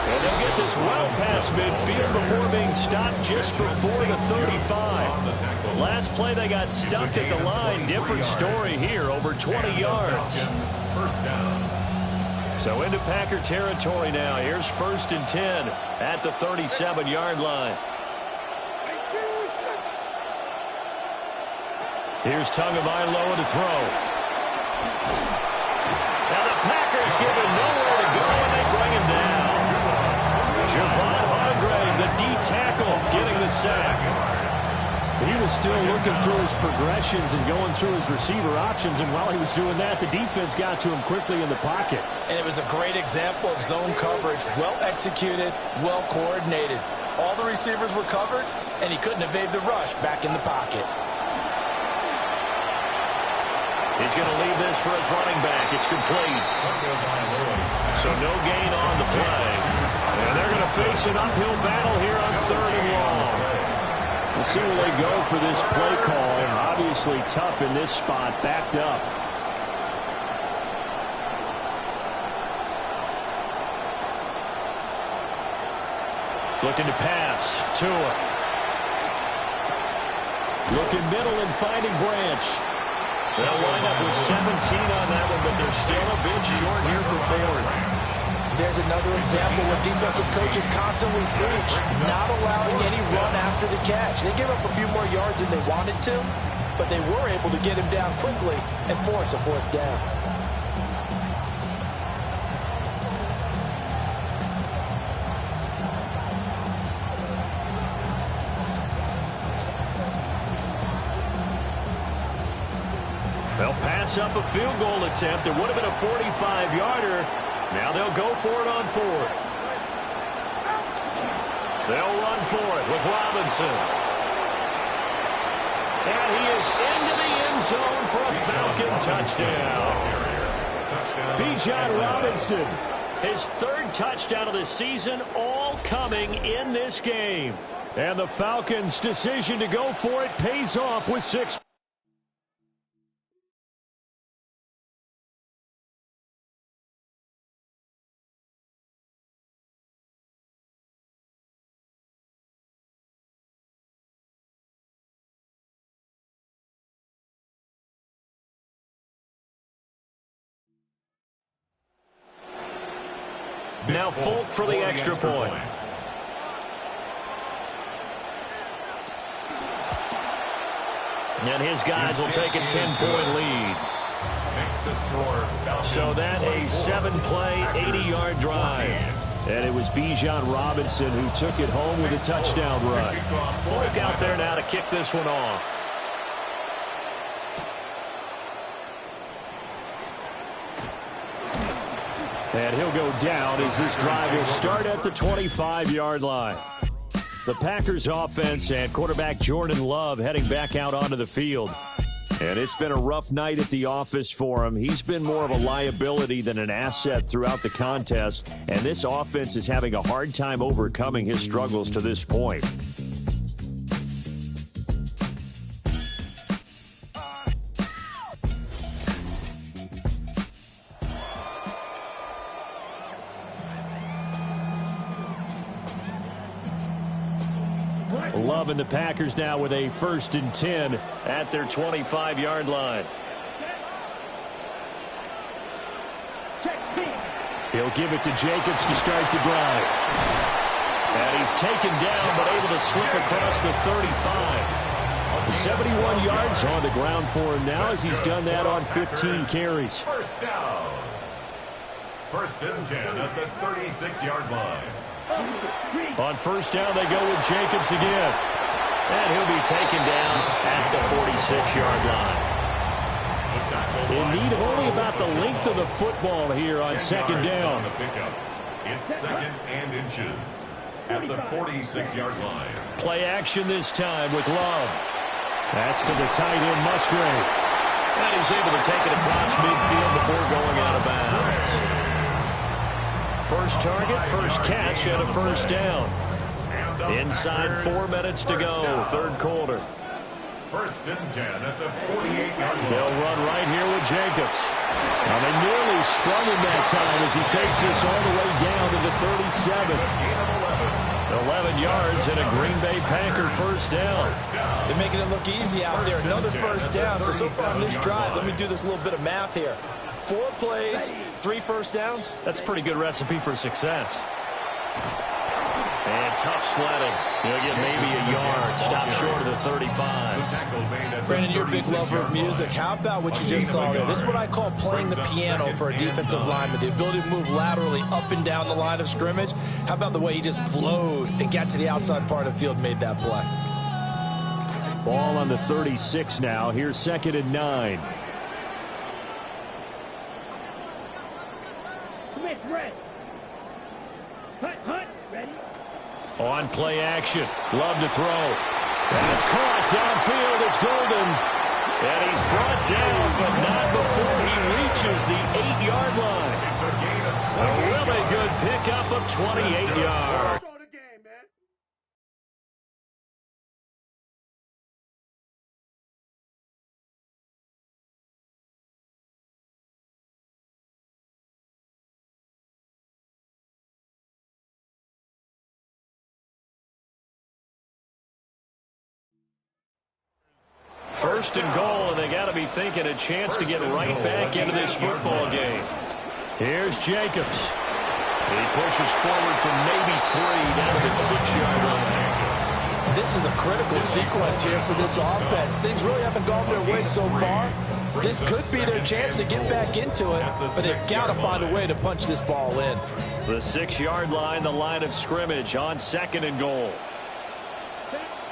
Speaker 2: And they'll get this well past midfield before being stopped just before the 35. Last play, they got stuffed at the line. Different story here, over 20 yards.
Speaker 1: First down.
Speaker 2: So into Packer territory now. Here's 1st and 10 at the 37-yard line. Here's Tagovailoa to throw. Now the Packers give him nowhere to go, and they bring him down. Javon Hargrave, the D tackle, getting the the sack. He was still looking through his progressions and going through his receiver options, and while he was doing that, the defense got to him quickly in the pocket.
Speaker 3: And it was a great example of zone coverage. Well executed, well coordinated. All the receivers were covered, and he couldn't evade the rush back in the pocket.
Speaker 2: He's going to leave this for his running back. It's complete. So no gain on the play. And they're going to face an uphill battle here on 3rd and long. We'll see where they go for this play call. Obviously tough in this spot, backed up. Looking to pass. Tua. Looking middle and finding Branch. They'll wind up with 17 on that one, but they're still a bit short here for 4th.
Speaker 3: There's another example where defensive coaches constantly preach, not allowing any run after the catch. They gave up a few more yards than they wanted to, but they were able to get him down quickly and force a 4th down.
Speaker 2: They'll pass up a field goal attempt. It would have been a 45-yarder. Now they'll go for it on 4th. They'll run for it with Robinson. And he is into the end zone for a Falcon touchdown. Bijan Robinson, his 3rd touchdown of the season, all coming in this game. And the Falcons' decision to go for it pays off with 6. Now Folk for the extra point. And his guys will take a 10-point lead. So that a 7-play, 80-yard drive. And it was Bijan Robinson who took it home with a touchdown run. Folk out there now to kick this one off. And he'll go down as this drive will start at the 25-yard line. The Packers offense and quarterback Jordan Love heading back out onto the field. And it's been a rough night at the office for him. He's been more of a liability than an asset throughout the contest. And this offense is having a hard time overcoming his struggles to this point. Love and the Packers now with a 1st and 10 at their 25-yard line. He'll give it to Jacobs to start the drive. And he's taken down but able to slip across the 35. 71 yards on the ground for him now as he's done that on 15 carries.
Speaker 1: 1st down. 1st and 10 at the 36-yard line.
Speaker 2: On 1st down, they go with Jacobs again. And he'll be taken down at the 46-yard line. In need of only about the length of the football here on 2nd down.
Speaker 1: It's 2nd and inches at the 46-yard line.
Speaker 2: Play action this time with Love. That's to the tight end, Musgrave. And he's able to take it across midfield before going out of bounds. First target, 1st catch, and a 1st down. Inside 4 minutes to go, 3rd quarter.
Speaker 1: 1st and 10 at the 48-yard line.
Speaker 2: They'll run right here with Jacobs. Now they nearly sprung him that time as he takes this all the way down to the 37. 11 yards and a Green Bay Packer 1st down.
Speaker 3: They're making it look easy out there. Another 1st down. So far on this drive, let me do this little bit of math here. 4 plays, 3 1st downs.
Speaker 2: That's a pretty good recipe for success. And tough sledding. He'll get maybe a yard. Stop short of the 35.
Speaker 3: Brandon, you're a big lover of music. How about what you just saw there? This is what I call playing the piano for a defensive lineman. The ability to move laterally up and down the line of scrimmage. How about the way he just flowed and got to the outside part of the field and made that play?
Speaker 2: Ball on the 36 now. Here's 2nd and 9. On play action. Love to throw. And it's caught downfield. It's Golden. And he's brought down, but not before he reaches the 8-yard line. A really good pickup of 28 yards. First and goal, and they got to be thinking a chance to get right back into this football game. Here's Jacobs. He pushes forward from maybe 3 down to the 6-yard line.
Speaker 3: This is a critical sequence here for this offense. Things really haven't gone their way so far. This could be their chance to get back into it, but they've got to find a way to punch this ball in.
Speaker 2: The 6-yard line, the line of scrimmage on 2nd and goal.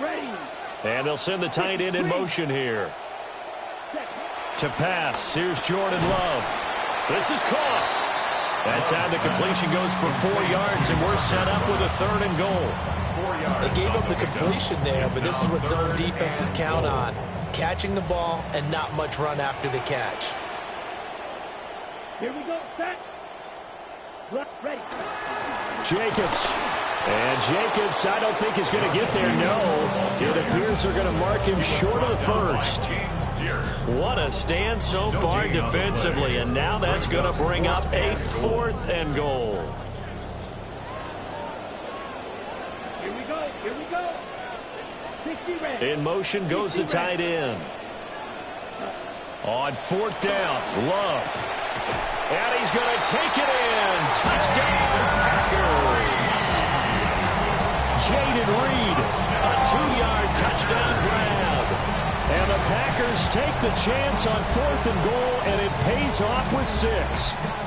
Speaker 4: Ready.
Speaker 2: And they'll send the tight end in motion here. To pass, here's Jordan Love. This is caught. That time the completion goes for 4 yards, and we're set up with a 3rd and goal.
Speaker 3: They gave up the completion there, but this is what zone defenses count on. Catching the ball and not much run after the catch.
Speaker 4: Here we go, set. Ready.
Speaker 2: Jacobs. And Jacobs, I don't think is going to get there, no. It appears they're going to mark him short of the 1st. What a stand so far defensively, and now that's going to bring up a 4th and goal.
Speaker 4: Here we go, here we go. 60 ready.
Speaker 2: In motion goes the tight end. On 4th down, Love. And he's going to take it in. Touchdown, Packers. Jaden Reed, a 2-yard touchdown grab. And the Packers take the chance on 4th and goal, and it pays off with 6.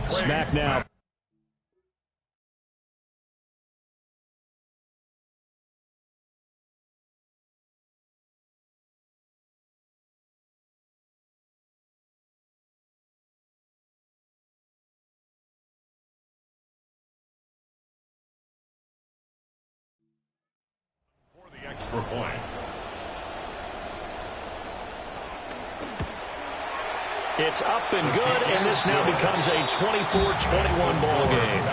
Speaker 2: Smack now.
Speaker 1: For the extra point.
Speaker 2: It's up and good, and this now becomes a 24-21 ball game.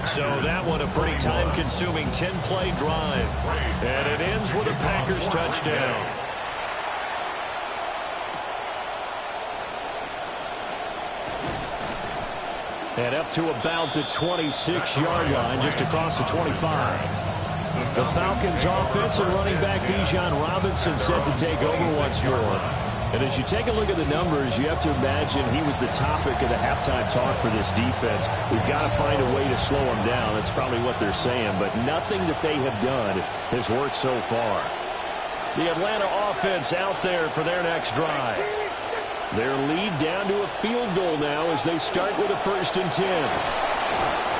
Speaker 2: So that one a pretty time-consuming 10-play drive. And it ends with a Packers touchdown. And up to about the 26-yard line, just across the 25. The Falcons offense and running back Bijan Robinson set to take over once more. And as you take a look at the numbers, you have to imagine he was the topic of the halftime talk for this defense. We've got to find a way to slow him down. That's probably what they're saying. But nothing that they have done has worked so far. The Atlanta offense out there for their next drive. Their lead down to a field goal now as they start with a 1st and 10.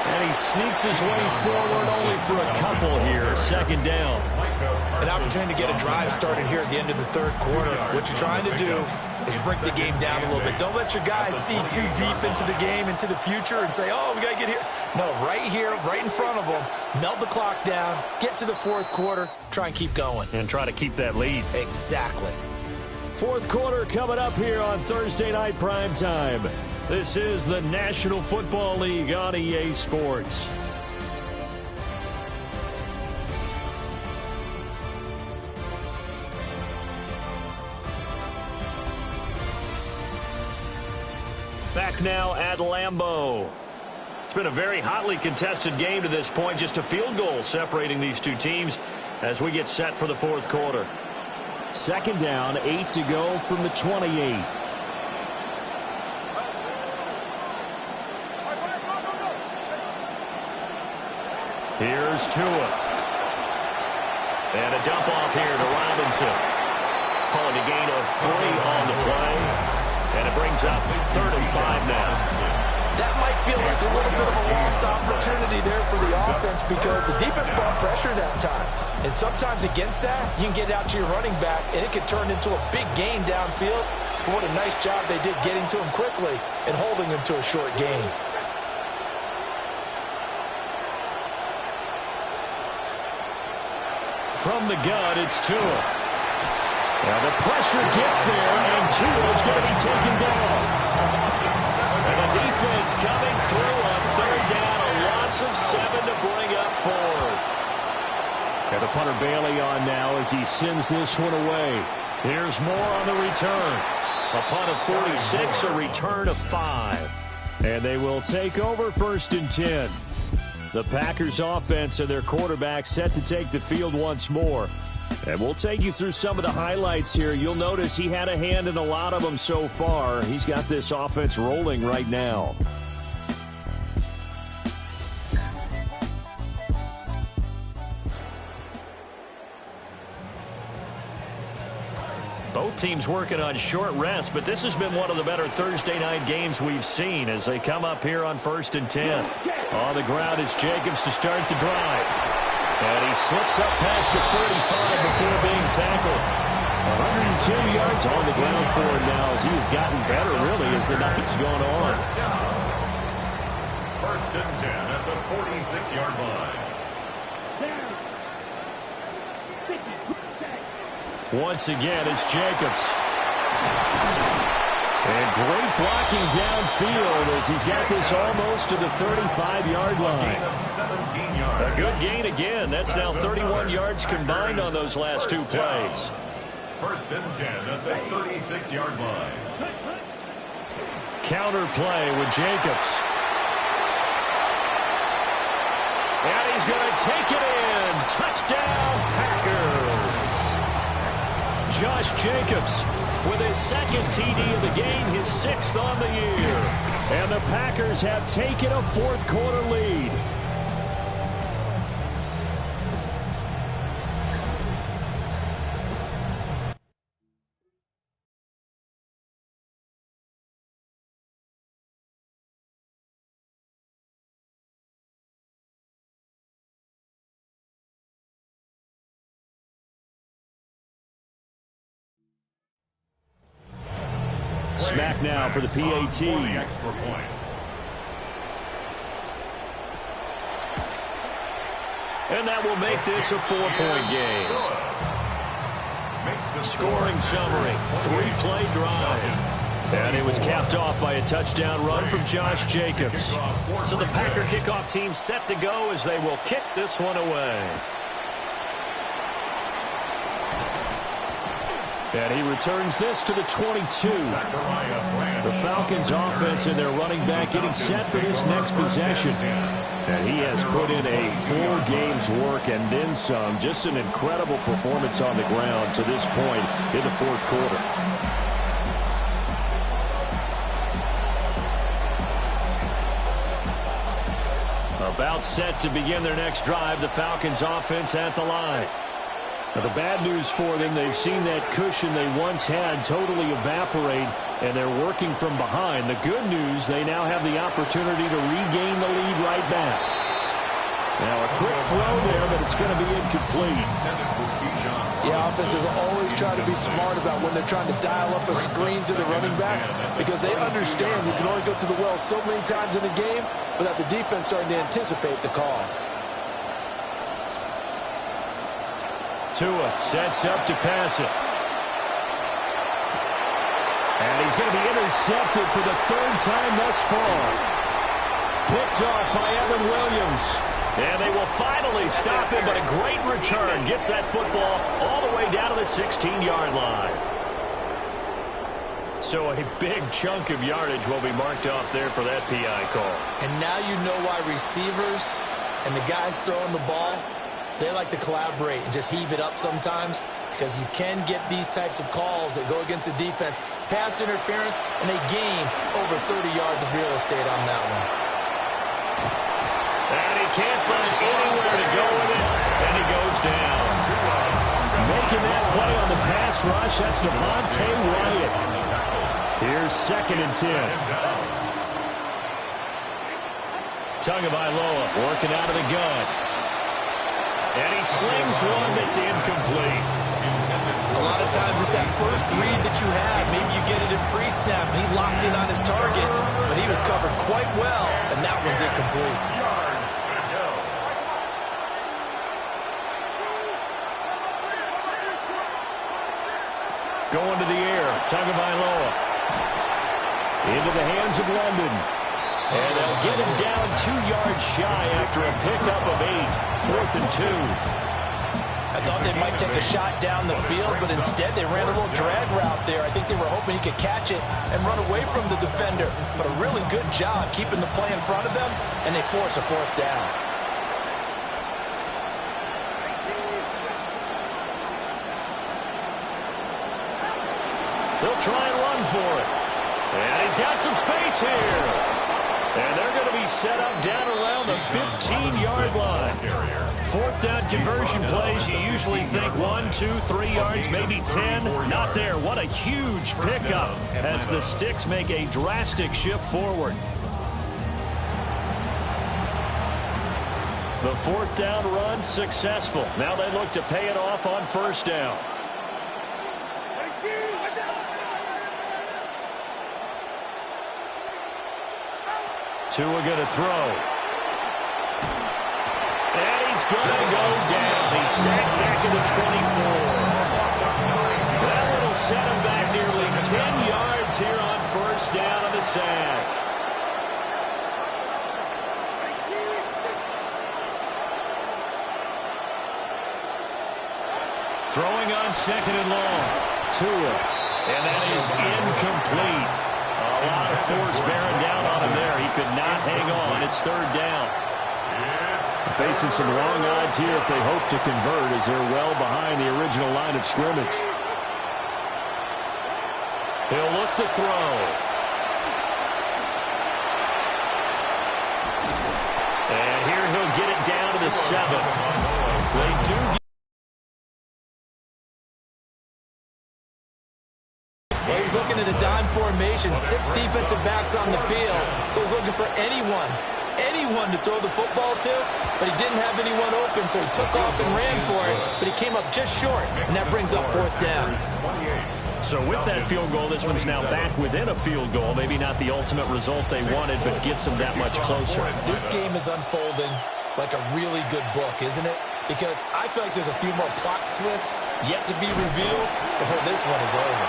Speaker 2: And he sneaks his way forward only for a couple here. 2nd down.
Speaker 3: An opportunity to get a drive started here at the end of the 3rd quarter. What you're trying to do is break the game down a little bit. Don't let your guys see too deep into the game, into the future, and say, oh, we got to get here. No, right here, right in front of them, melt the clock down, get to the 4th quarter, try and keep going.
Speaker 2: And try to keep that lead.
Speaker 3: Exactly.
Speaker 2: 4th quarter coming up here on Thursday Night Prime Time. This is the National Football League on EA Sports. Back now at Lambeau. It's been a very hotly contested game to this point. Just a field goal separating these two teams as we get set for the fourth quarter. Second down, 8 to go from the 28. Here's Tua. And a dump off here to Robinson. Calling a gain of 3 on the play. And it brings up 3rd and 5 now.
Speaker 3: That might feel like a little bit of a lost opportunity there for the offense because the defense brought pressure that time. And sometimes against that, you can get out to your running back, and it could turn into a big gain downfield. But what a nice job they did getting to him quickly and holding him to a short gain.
Speaker 2: From the gun, it's Tua. Now the pressure gets there, and Tua's going to be taken down. And the defense coming through on 3rd down, a loss of 7 to bring up 4th. And the punter Bailey on now as he sends this one away. Here's more on the return. A punt of 46, a return of 5. And they will take over 1st and 10. The Packers offense and their quarterback set to take the field once more. And we'll take you through some of the highlights here. You'll notice he had a hand in a lot of them so far. He's got this offense rolling right now. Both teams working on short rest, but this has been one of the better Thursday night games we've seen as they come up here on 1st and 10. On the ground is Jacobs to start the drive. And he slips up past the 45 before being tackled. 102 yards on the ground for him now as he has gotten better, really, as the night's gone on.
Speaker 1: 1st and 10 at the 46-yard line.
Speaker 2: Once again, it's Jacobs. And great blocking downfield as he's got this almost to the 35-yard line. A good gain again. That's now 31 yards combined on those last 2 plays.
Speaker 1: 1st and 10 at the 36-yard line.
Speaker 2: Counter play with Jacobs. And he's going to take it in. Touchdown, Packers. Josh Jacobs with his 2nd TD of the game, his 6th on the year. And the Packers have taken a 4th quarter lead. Smack now for the PAT. And that will make this a 4-point game. Scoring summary, 3-play drive. And it was capped off by a touchdown run from Josh Jacobs. So the Packer kickoff team set to go as they will kick this one away. And he returns this to the 22. The Falcons offense and their running back getting set for this next possession. And he has put in a 4 games work and then some. Just an incredible performance on the ground to this point in the 4th quarter. About set to begin their next drive, the Falcons offense at the line. Now, the bad news for them, they've seen that cushion they once had totally evaporate, and they're working from behind. The good news, they now have the opportunity to regain the lead right back. Now, a quick throw there, but it's going to be incomplete.
Speaker 3: Yeah, offenses always try to be smart about when they're trying to dial up a screen to the running back because they understand you can only go to the well so many times in a game without the defense starting to anticipate the call.
Speaker 2: Tua sets up to pass it. And he's going to be intercepted for the 3rd time thus far. Picked off by Evan Williams. And they will finally stop him, but a great return. Gets that football all the way down to the 16-yard line. So a big chunk of yardage will be marked off there for that PI call.
Speaker 3: And now you know why receivers and the guys throwing the ball, they like to collaborate and just heave it up sometimes, because you can get these types of calls that go against the defense. Pass interference, and they gain over 30 yards of real estate on that one.
Speaker 2: And he can't find anywhere to go with it, and he goes down. Making that play on the pass rush, that's Devontae Wyatt. Here's 2nd and 10. Tagovailoa working out of the gun. And he slings one that's incomplete.
Speaker 3: A lot of times it's that first read that you have. Maybe you get it in pre-snap, and he locked in on his target, but he was covered quite well, and that one's incomplete.
Speaker 1: Yards to go.
Speaker 2: Going to the air, Tagovailoa. Into the hands of London. And they'll get him down 2 yards shy after a pickup of 8. 4th and 2.
Speaker 3: I thought they might take a shot down the field, but instead they ran a little drag route there. I think they were hoping he could catch it and run away from the defender. But a really good job keeping the play in front of them, and they force a 4th down.
Speaker 2: They'll try and run for it. And he's got some space here. And they're going to be set up down around the 15-yard line. 4th down conversion plays, you usually think 1, 2, 3 yards, maybe 10. Not there. What a huge pickup as the Sticks make a drastic shift forward. The 4th down run successful. Now they look to pay it off on 1st down. Tua going to throw. And he's going to go down. He's sacked back at the 24. That will set him back nearly 10 yards here on 1st down on the sack. Throwing on 2nd and long. Tua. And that is incomplete. A lot of force bearing down on him there. He could not hang on. It's 3rd down. Facing some long odds here if they hope to convert, as they're well behind the original line of scrimmage. He'll look to throw. And here he'll get it down to the 7. They do get
Speaker 3: He's looking at a dime formation, 6 defensive backs on the field, so he's looking for anyone to throw the football to, but he didn't have anyone open, so he took off and ran for it, but he came up just short, and that brings up 4th down.
Speaker 2: So with that field goal, this one's now back within a field goal. Maybe not the ultimate result they wanted, but gets them that much closer.
Speaker 3: This game is unfolding like a really good book, isn't it? Because I feel like there's a few more plot twists yet to be revealed before this one is over.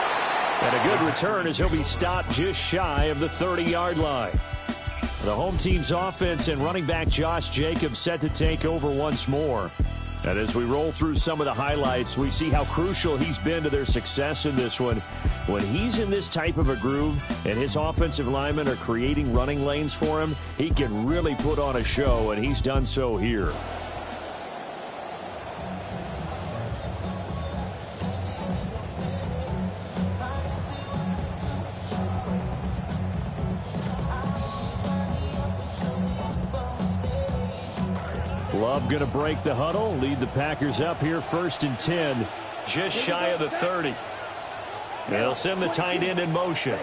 Speaker 2: And a good return as he'll be stopped just shy of the 30-yard line. The home team's offense and running back Josh Jacobs set to take over once more. And as we roll through some of the highlights, we see how crucial he's been to their success in this one. When he's in this type of a groove and his offensive linemen are creating running lanes for him, he can really put on a show, and he's done so here. Love going to break the huddle, lead the Packers up here 1st and 10, just shy of the 30. They'll send the tight end in motion.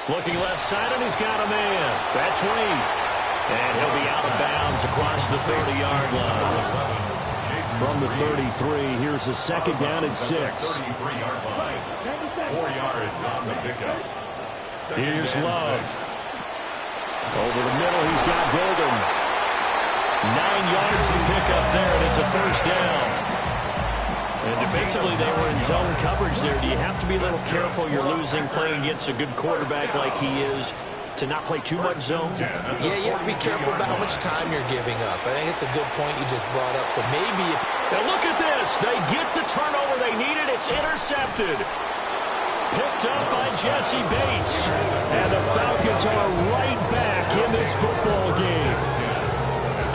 Speaker 2: Looking left side, and he's got a man. That's Reed. And he'll be out of bounds across the 30-yard line. From the 33, here's a 2nd down and 6.
Speaker 1: 33-yard line. 4 yards on the pickup.
Speaker 2: Here's Love. Over the middle, he's got Golden. 9 yards to pick up there, and it's a 1st down. And defensively, they were in zone coverage there. Do you have to be a little careful? You're losing playing against a good quarterback like he is to not play too much zone?
Speaker 3: Yeah, you have to be careful about how much time you're giving up. I think it's a good point you just brought up. So maybe if...
Speaker 2: Now look at this. They get the turnover they needed. It's intercepted. Picked up by Jesse Bates. And the Falcons are right back in this football game.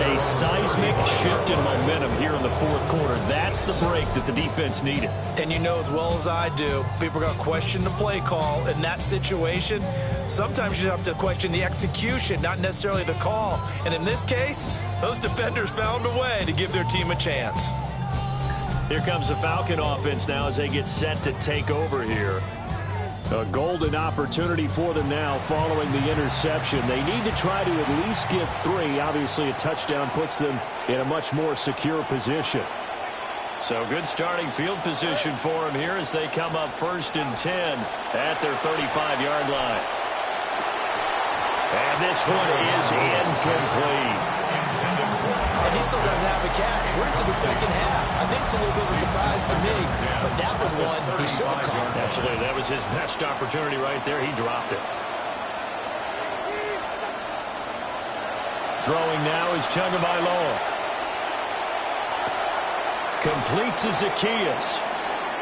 Speaker 2: A seismic shift in momentum here in the fourth quarter. That's the break that the defense needed.
Speaker 3: And you know as well as I do, people are going to question the play call in that situation. Sometimes you have to question the execution, not necessarily the call. And in this case, those defenders found a way to give their team a chance.
Speaker 2: Here comes the Falcon offense now as they get set to take over here. A golden opportunity for them now following the interception. They need to try to at least get 3. Obviously, a touchdown puts them in a much more secure position. So good starting field position for them here as they come up 1st and 10 at their 35-yard line. And this one is incomplete.
Speaker 3: And he still doesn't have a catch. We're into the second half. I think it's a little bit of a surprise to me, but that was one he should have caught.
Speaker 2: Absolutely. That was his best opportunity right there. He dropped it. Throwing now is Tagovailoa. Complete to Zacchaeus.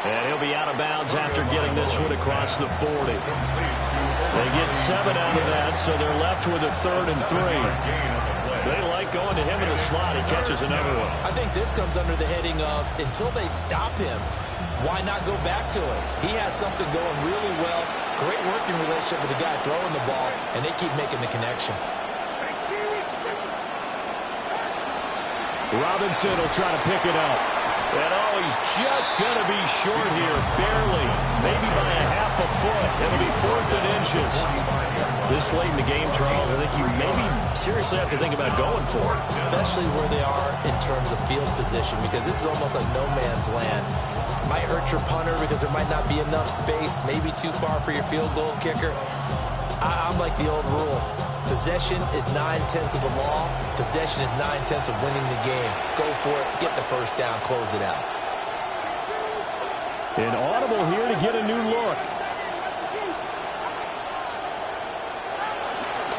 Speaker 2: And he'll be out of bounds after getting this one across the 40. They get 7 out of that, so they're left with a 3rd and 3. They like going to him in the slot. He catches another one.
Speaker 3: I think this comes under the heading of until they stop him, why not go back to him? He has something going really well. Great working relationship with the guy throwing the ball, and they keep making the connection.
Speaker 2: Robinson will try to pick it up. And he's just going to be short here, barely, maybe by a half a foot. It'll be 4th and inches. This late in the game, Charles, I think you maybe seriously have to think about going for it.
Speaker 3: Especially where they are in terms of field position, because this is almost like no man's land. Might hurt your punter because there might not be enough space, maybe too far for your field goal kicker. I'm like the old rule. Possession is 9/10 of the law. Possession is 9/10 of winning the game. Go for it. Get the first down. Close it out.
Speaker 2: An audible here to get a new look.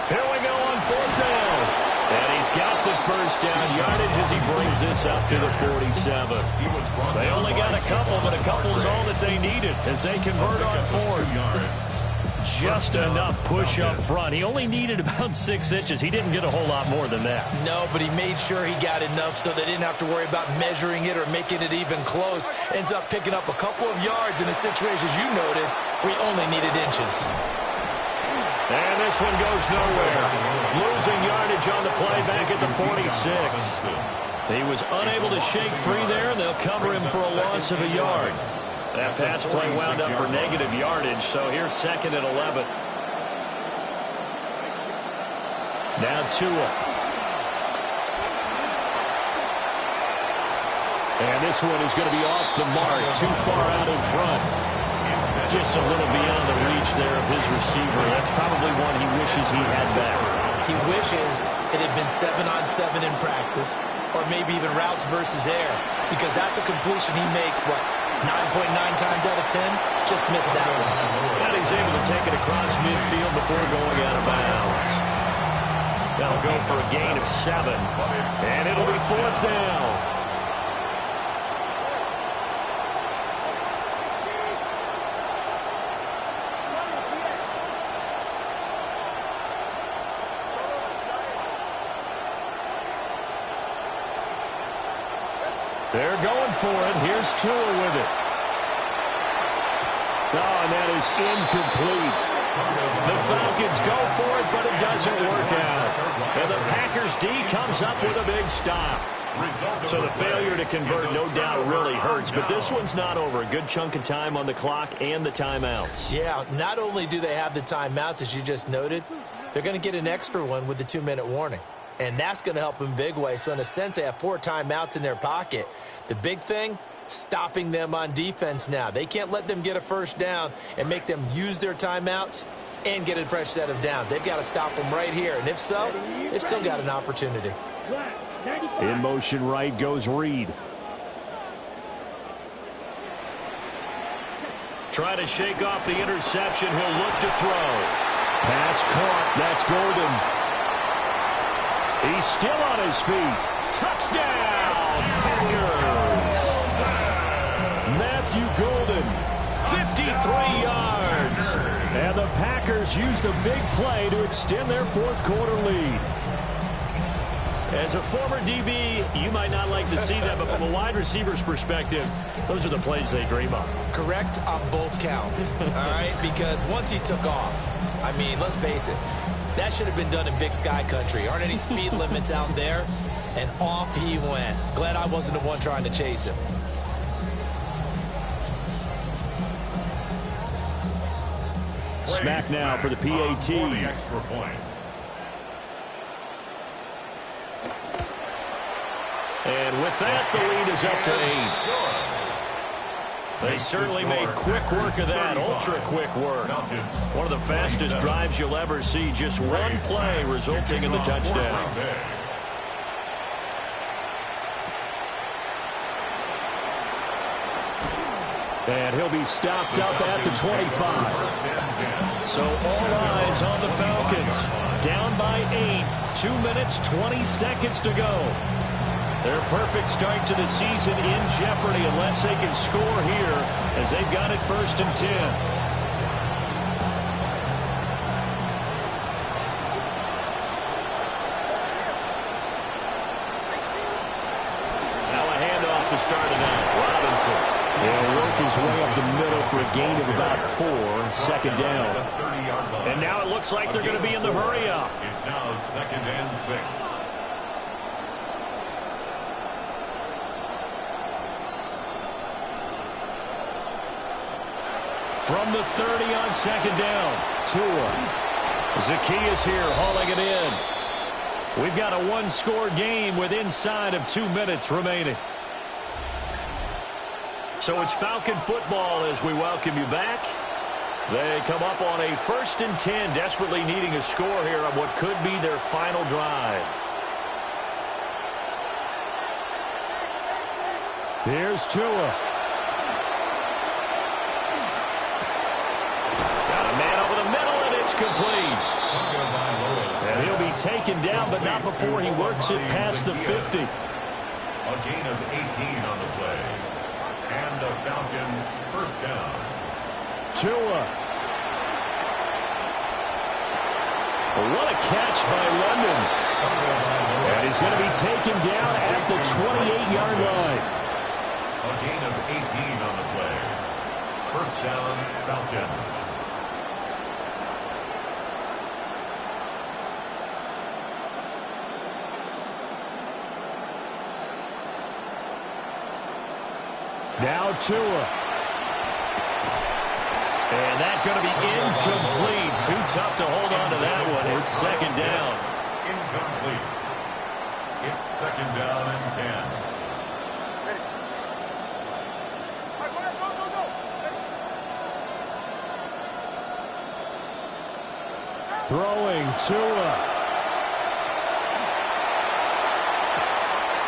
Speaker 2: Here we go on 4th down. And he's got the first down yardage as he brings this up to the 47. They only got a couple, but a couple's all that they needed as they convert on 4th. Just enough push up front. He only needed about 6 inches. He didn't get a whole lot more than that.
Speaker 3: No, but he made sure he got enough so they didn't have to worry about measuring it or making it even close. Ends up picking up a couple of yards in a situation, as you noted, where he only needed inches.
Speaker 2: And this one goes nowhere. Losing yardage on the play back at the 46. He was unable to shake free there, and they'll cover him for a loss of a yard. That pass play wound up for negative yardage, so here's 2nd and 11. Now Tua. And this one is going to be off the mark, too far out in front. Just a little beyond the reach there of his receiver. That's probably one he wishes he had back.
Speaker 3: He wishes it had been 7-on-7 in practice, or maybe even routes versus air, because that's a completion he makes, 9.9 times out of 10, just missed that one.
Speaker 2: And he's able to take it across midfield before going out of bounds. That'll go for a gain of 7, and it'll be 4th down. They're going for it. Here's Tua with it. Oh, and that is incomplete. The Falcons go for it, but it doesn't work out. And the Packers D comes up with a big stop. So the failure to convert, no doubt, really hurts. But this one's not over. A good chunk of time on the clock and the timeouts.
Speaker 3: Yeah, not only do they have the timeouts, as you just noted, they're going to get an extra one with the 2-minute warning. And that's going to help them big way. So in a sense, they have 4 timeouts in their pocket. The big thing, stopping them on defense now. They can't let them get a first down and make them use their timeouts and get a fresh set of downs. They've got to stop them right here. And if so, they've still got an opportunity.
Speaker 2: In motion right goes Reed. Try to shake off the interception. He'll look to throw. Pass caught. That's Golden. He's still on his feet. Touchdown, Packers! Matthew Golden, 53 yards. And the Packers use the big play to extend their fourth quarter lead. As a former DB, you might not like to see that, but from a wide receiver's perspective, those are the plays they dream of.
Speaker 3: Correct on both counts, all right? Because once he took off, I mean, let's face it, that should have been done in Big Sky Country. Aren't any speed limits out there? And off he went. Glad I wasn't the one trying to chase him.
Speaker 2: Smack now for the PAT.
Speaker 1: For the extra point.
Speaker 2: And with that, the lead is up to 8. They certainly made quick work of that, ultra-quick work. One of the fastest drives you'll ever see, just one play resulting in the touchdown. And he'll be stopped up at the 25. So all eyes on the Falcons. Down by 8, 2 minutes, 20 seconds to go. Their perfect start to the season in jeopardy unless they can score here as they've got it 1st and 10. Now a handoff to start it out. Robinson. He'll work his way up the middle for a gain of about 4, 2nd down. And now it looks like they're going to be in the hurry up.
Speaker 1: It's now 2nd and 6.
Speaker 2: From the 30 on 2nd down. Tua. Zacchaeus here hauling it in. We've got a one-score game with inside of 2 minutes remaining. So it's Falcon football as we welcome you back. They come up on a 1st and 10, desperately needing a score here on what could be their final drive. Here's Tua. Got a man over the middle, and it's complete. And he'll be taken down, but not before he works it past the 50.
Speaker 1: A gain of 18 on the play. And a Falcon 1st down.
Speaker 2: Tua. What a catch by London. And he's going to be taken down at the 28-yard line.
Speaker 1: A gain of 18 on the play. 1st down, Falcons.
Speaker 2: Now Tua. And that's going to be incomplete. Too tough to hold on to that one. It's 2nd down.
Speaker 1: Incomplete. It's 2nd down and 10.
Speaker 2: Throwing Tua.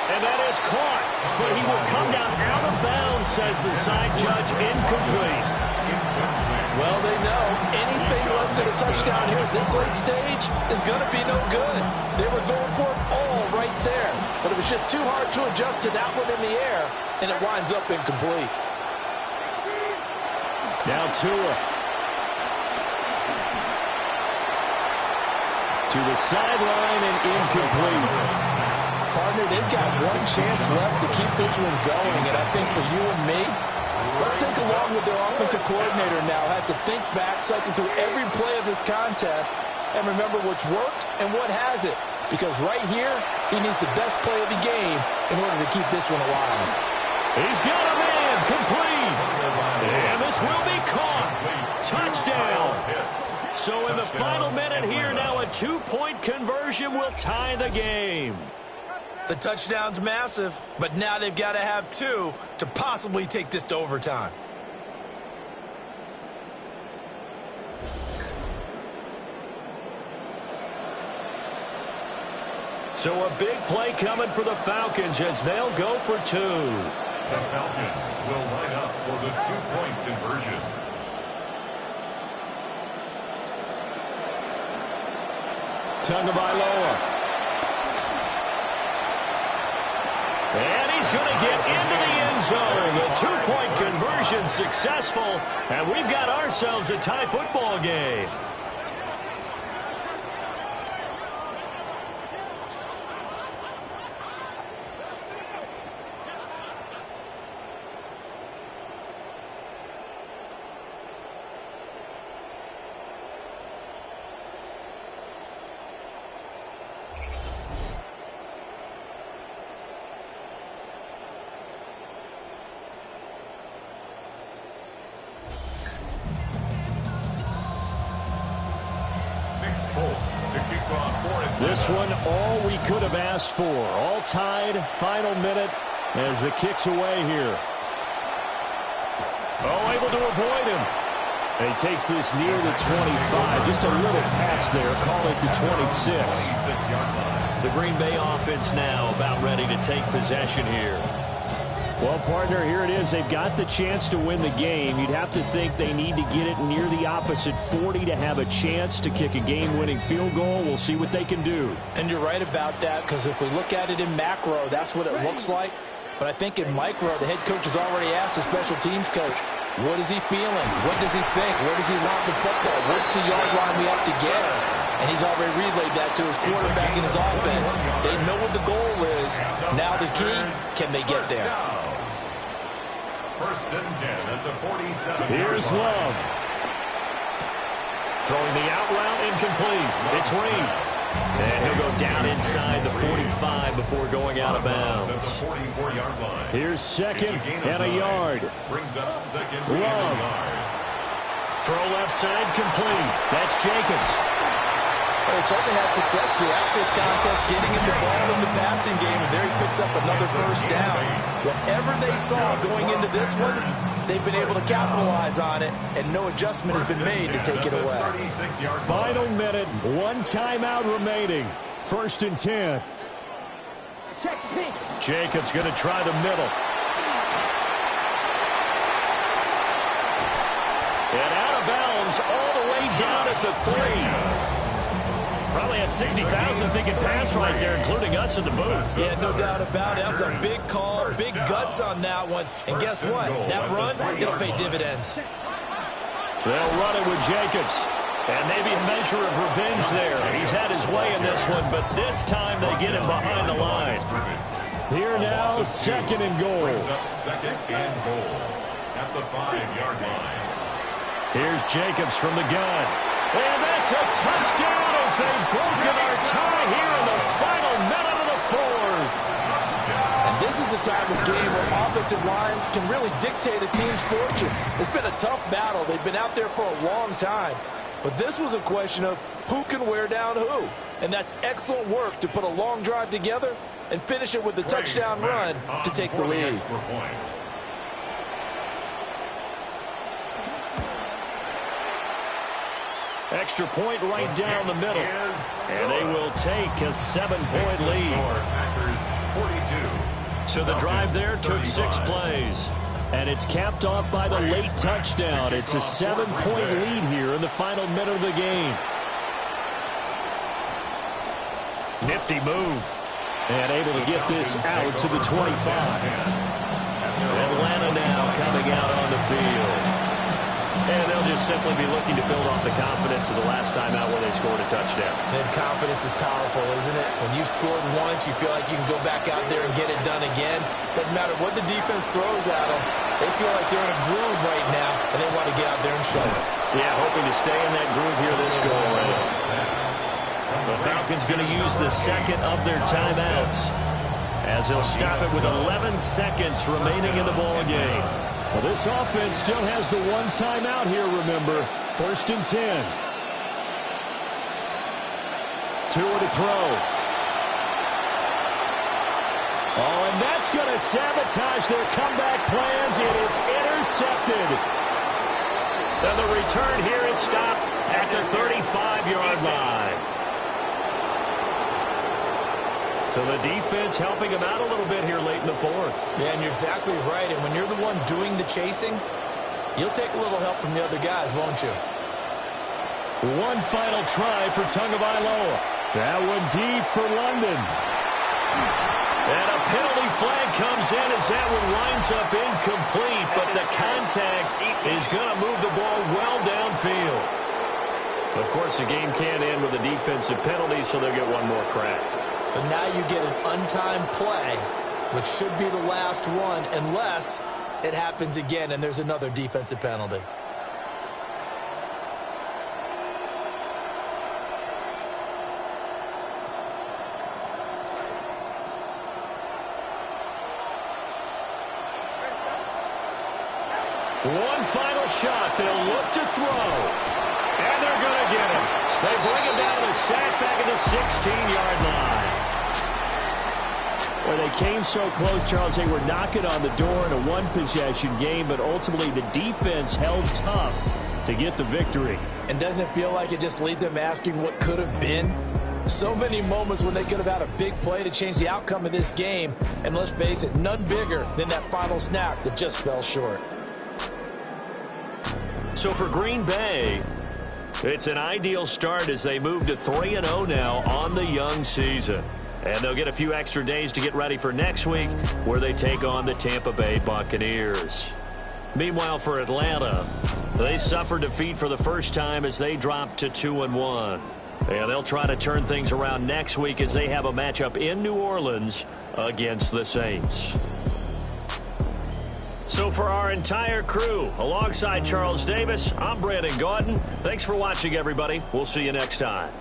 Speaker 2: And that is caught. But he will come down out of bounds, says the side judge. Incomplete.
Speaker 3: Well, they know anything less than a touchdown here at this late stage is going to be no good. They were going for it all right there. But it was just too hard to adjust to that one in the air, and it winds up incomplete.
Speaker 2: Now Tua. To the sideline and incomplete.
Speaker 3: Partner, they've got one chance left to keep this one going, and I think for you and me, let's think along with their offensive coordinator now. Has to think back, cycle through every play of this contest, and remember what's worked and what hasn't. Because right here, he needs the best play of the game in order to keep this one alive.
Speaker 2: He's got a man, complete. And this will be caught. Touchdown. So in the final minute here, now a 2-point conversion will tie the game.
Speaker 3: The touchdown's massive, but now they've got to have 2 to possibly take this to overtime.
Speaker 2: So a big play coming for the Falcons as they'll go for 2.
Speaker 1: The Falcons will line up for the 2-point conversion.
Speaker 2: Tagovailoa. And he's going to get into the end zone. The two-point conversion successful, and we've got ourselves a tie football game. This one, all we could have asked for. All tied, final minute as the kick's away here. Oh, able to avoid him. And he takes this near the 25. Just a little pass there. Call it the 26. The Green Bay offense now about ready to take possession here. Well, partner, here it is. They've got the chance to win the game. You'd have to think they need to get it near the opposite 40 to have a chance to kick a game-winning field goal. We'll see what they can do.
Speaker 3: And you're right about that, because if we look at it in macro, that's what it looks like. But I think in micro, the head coach has already asked the special teams coach, what is he feeling? What does he think? Where does he want the football? What's the yard line we have to get? And he's already relayed that to his quarterback and his offense. They know what the goal is. Now the key, can they get there?
Speaker 1: First and 10 at the 47.
Speaker 2: Here's Love. Throwing the out route, incomplete. It's Reed. And he'll go down inside the 45 before going out of bounds.
Speaker 1: At the 44-yard line.
Speaker 2: Here's second and a yard.
Speaker 1: Brings up second
Speaker 2: Love.
Speaker 1: and a yard.
Speaker 2: Throw left side, complete. That's Jacobs.
Speaker 3: Well, he certainly had success throughout this contest getting in the ball in the passing game, and there he picks up another first down. Whatever they saw going into this one, they've been able to capitalize on it, and no adjustment has been made to take it away.
Speaker 2: Final minute, one timeout remaining. First and 10. Jacobs going to try the middle. And out of bounds all the way down at the 3. Probably had 60,000 thinking pass right there, including us in the booth.
Speaker 3: Yeah, no doubt about it. That was a big call, big guts on that one. And guess what? That run, it'll pay dividends.
Speaker 2: They'll run it with Jacobs. And maybe a measure of revenge there. He's had his way in this one, but this time they get him behind the line. Here now, second and goal.
Speaker 1: Second and goal at the 5-yard line.
Speaker 2: Here's Jacobs from the gun. And that's a touchdown as they've broken our tie here in the final minute of the fourth.
Speaker 3: And this is a type of game where offensive lines can really dictate a team's fortunes. It's been a tough battle. They've been out there for a long time. But this was a question of who can wear down who. And that's excellent work to put a long drive together and finish it with the touchdown run to take the lead.
Speaker 2: Extra point right down the middle. And they will take a 7-point lead. So the drive there took 6 plays. And it's capped off by the late touchdown. It's a 7-point lead here in the final minute of the game. Nifty move. And able to get this out to the 25. Atlanta now coming out on the field. And they'll just simply be looking to build off the confidence of the last time out where they scored a touchdown.
Speaker 3: And confidence is powerful, isn't it? When you've scored once, you feel like you can go back out there and get it done again. Doesn't matter what the defense throws at them. They feel like they're in a groove right now, and they want to get out there and show it.
Speaker 2: Yeah, hoping to stay in that groove here this go around. The Falcons going to use the second of their timeouts as they'll stop it with 11 seconds remaining in the ball game. Well, this offense still has the one timeout here, remember. First and 10. Tua to throw. Oh, and that's going to sabotage their comeback plans. It is intercepted. And the return here is stopped at the 35-yard line. So the defense helping him out a little bit here late in the fourth.
Speaker 3: Yeah, and you're exactly right. And when you're the one doing the chasing, you'll take a little help from the other guys, won't you?
Speaker 2: One final try for Tagovailoa. That one deep for London. And a penalty flag comes in as that one winds up incomplete, but the contact is going to move the ball well downfield. Of course, the game can't end with a defensive penalty, so they'll get one more crack.
Speaker 3: So now you get an untimed play, which should be the last one, unless it happens again and there's another defensive penalty.
Speaker 2: One final shot. They'll look to throw. And they're going to get him. They bring him down to the sack back at the 16-yard line. Well, they came so close, Charles. They were knocking on the door in a one-possession game, but ultimately the defense held tough to get the victory.
Speaker 3: And doesn't it feel like it just leaves them asking what could have been? So many moments when they could have had a big play to change the outcome of this game. And let's face it, none bigger than that final snap that just fell short.
Speaker 2: So for Green Bay, it's an ideal start as they move to 3-0 now on the young season. And they'll get a few extra days to get ready for next week, where they take on the Tampa Bay Buccaneers. Meanwhile, for Atlanta, they suffered defeat for the first time as they dropped to 2-1. And they'll try to turn things around next week as they have a matchup in New Orleans against the Saints. So for our entire crew, alongside Charles Davis, I'm Brandon Gaudin. Thanks for watching, everybody. We'll see you next time.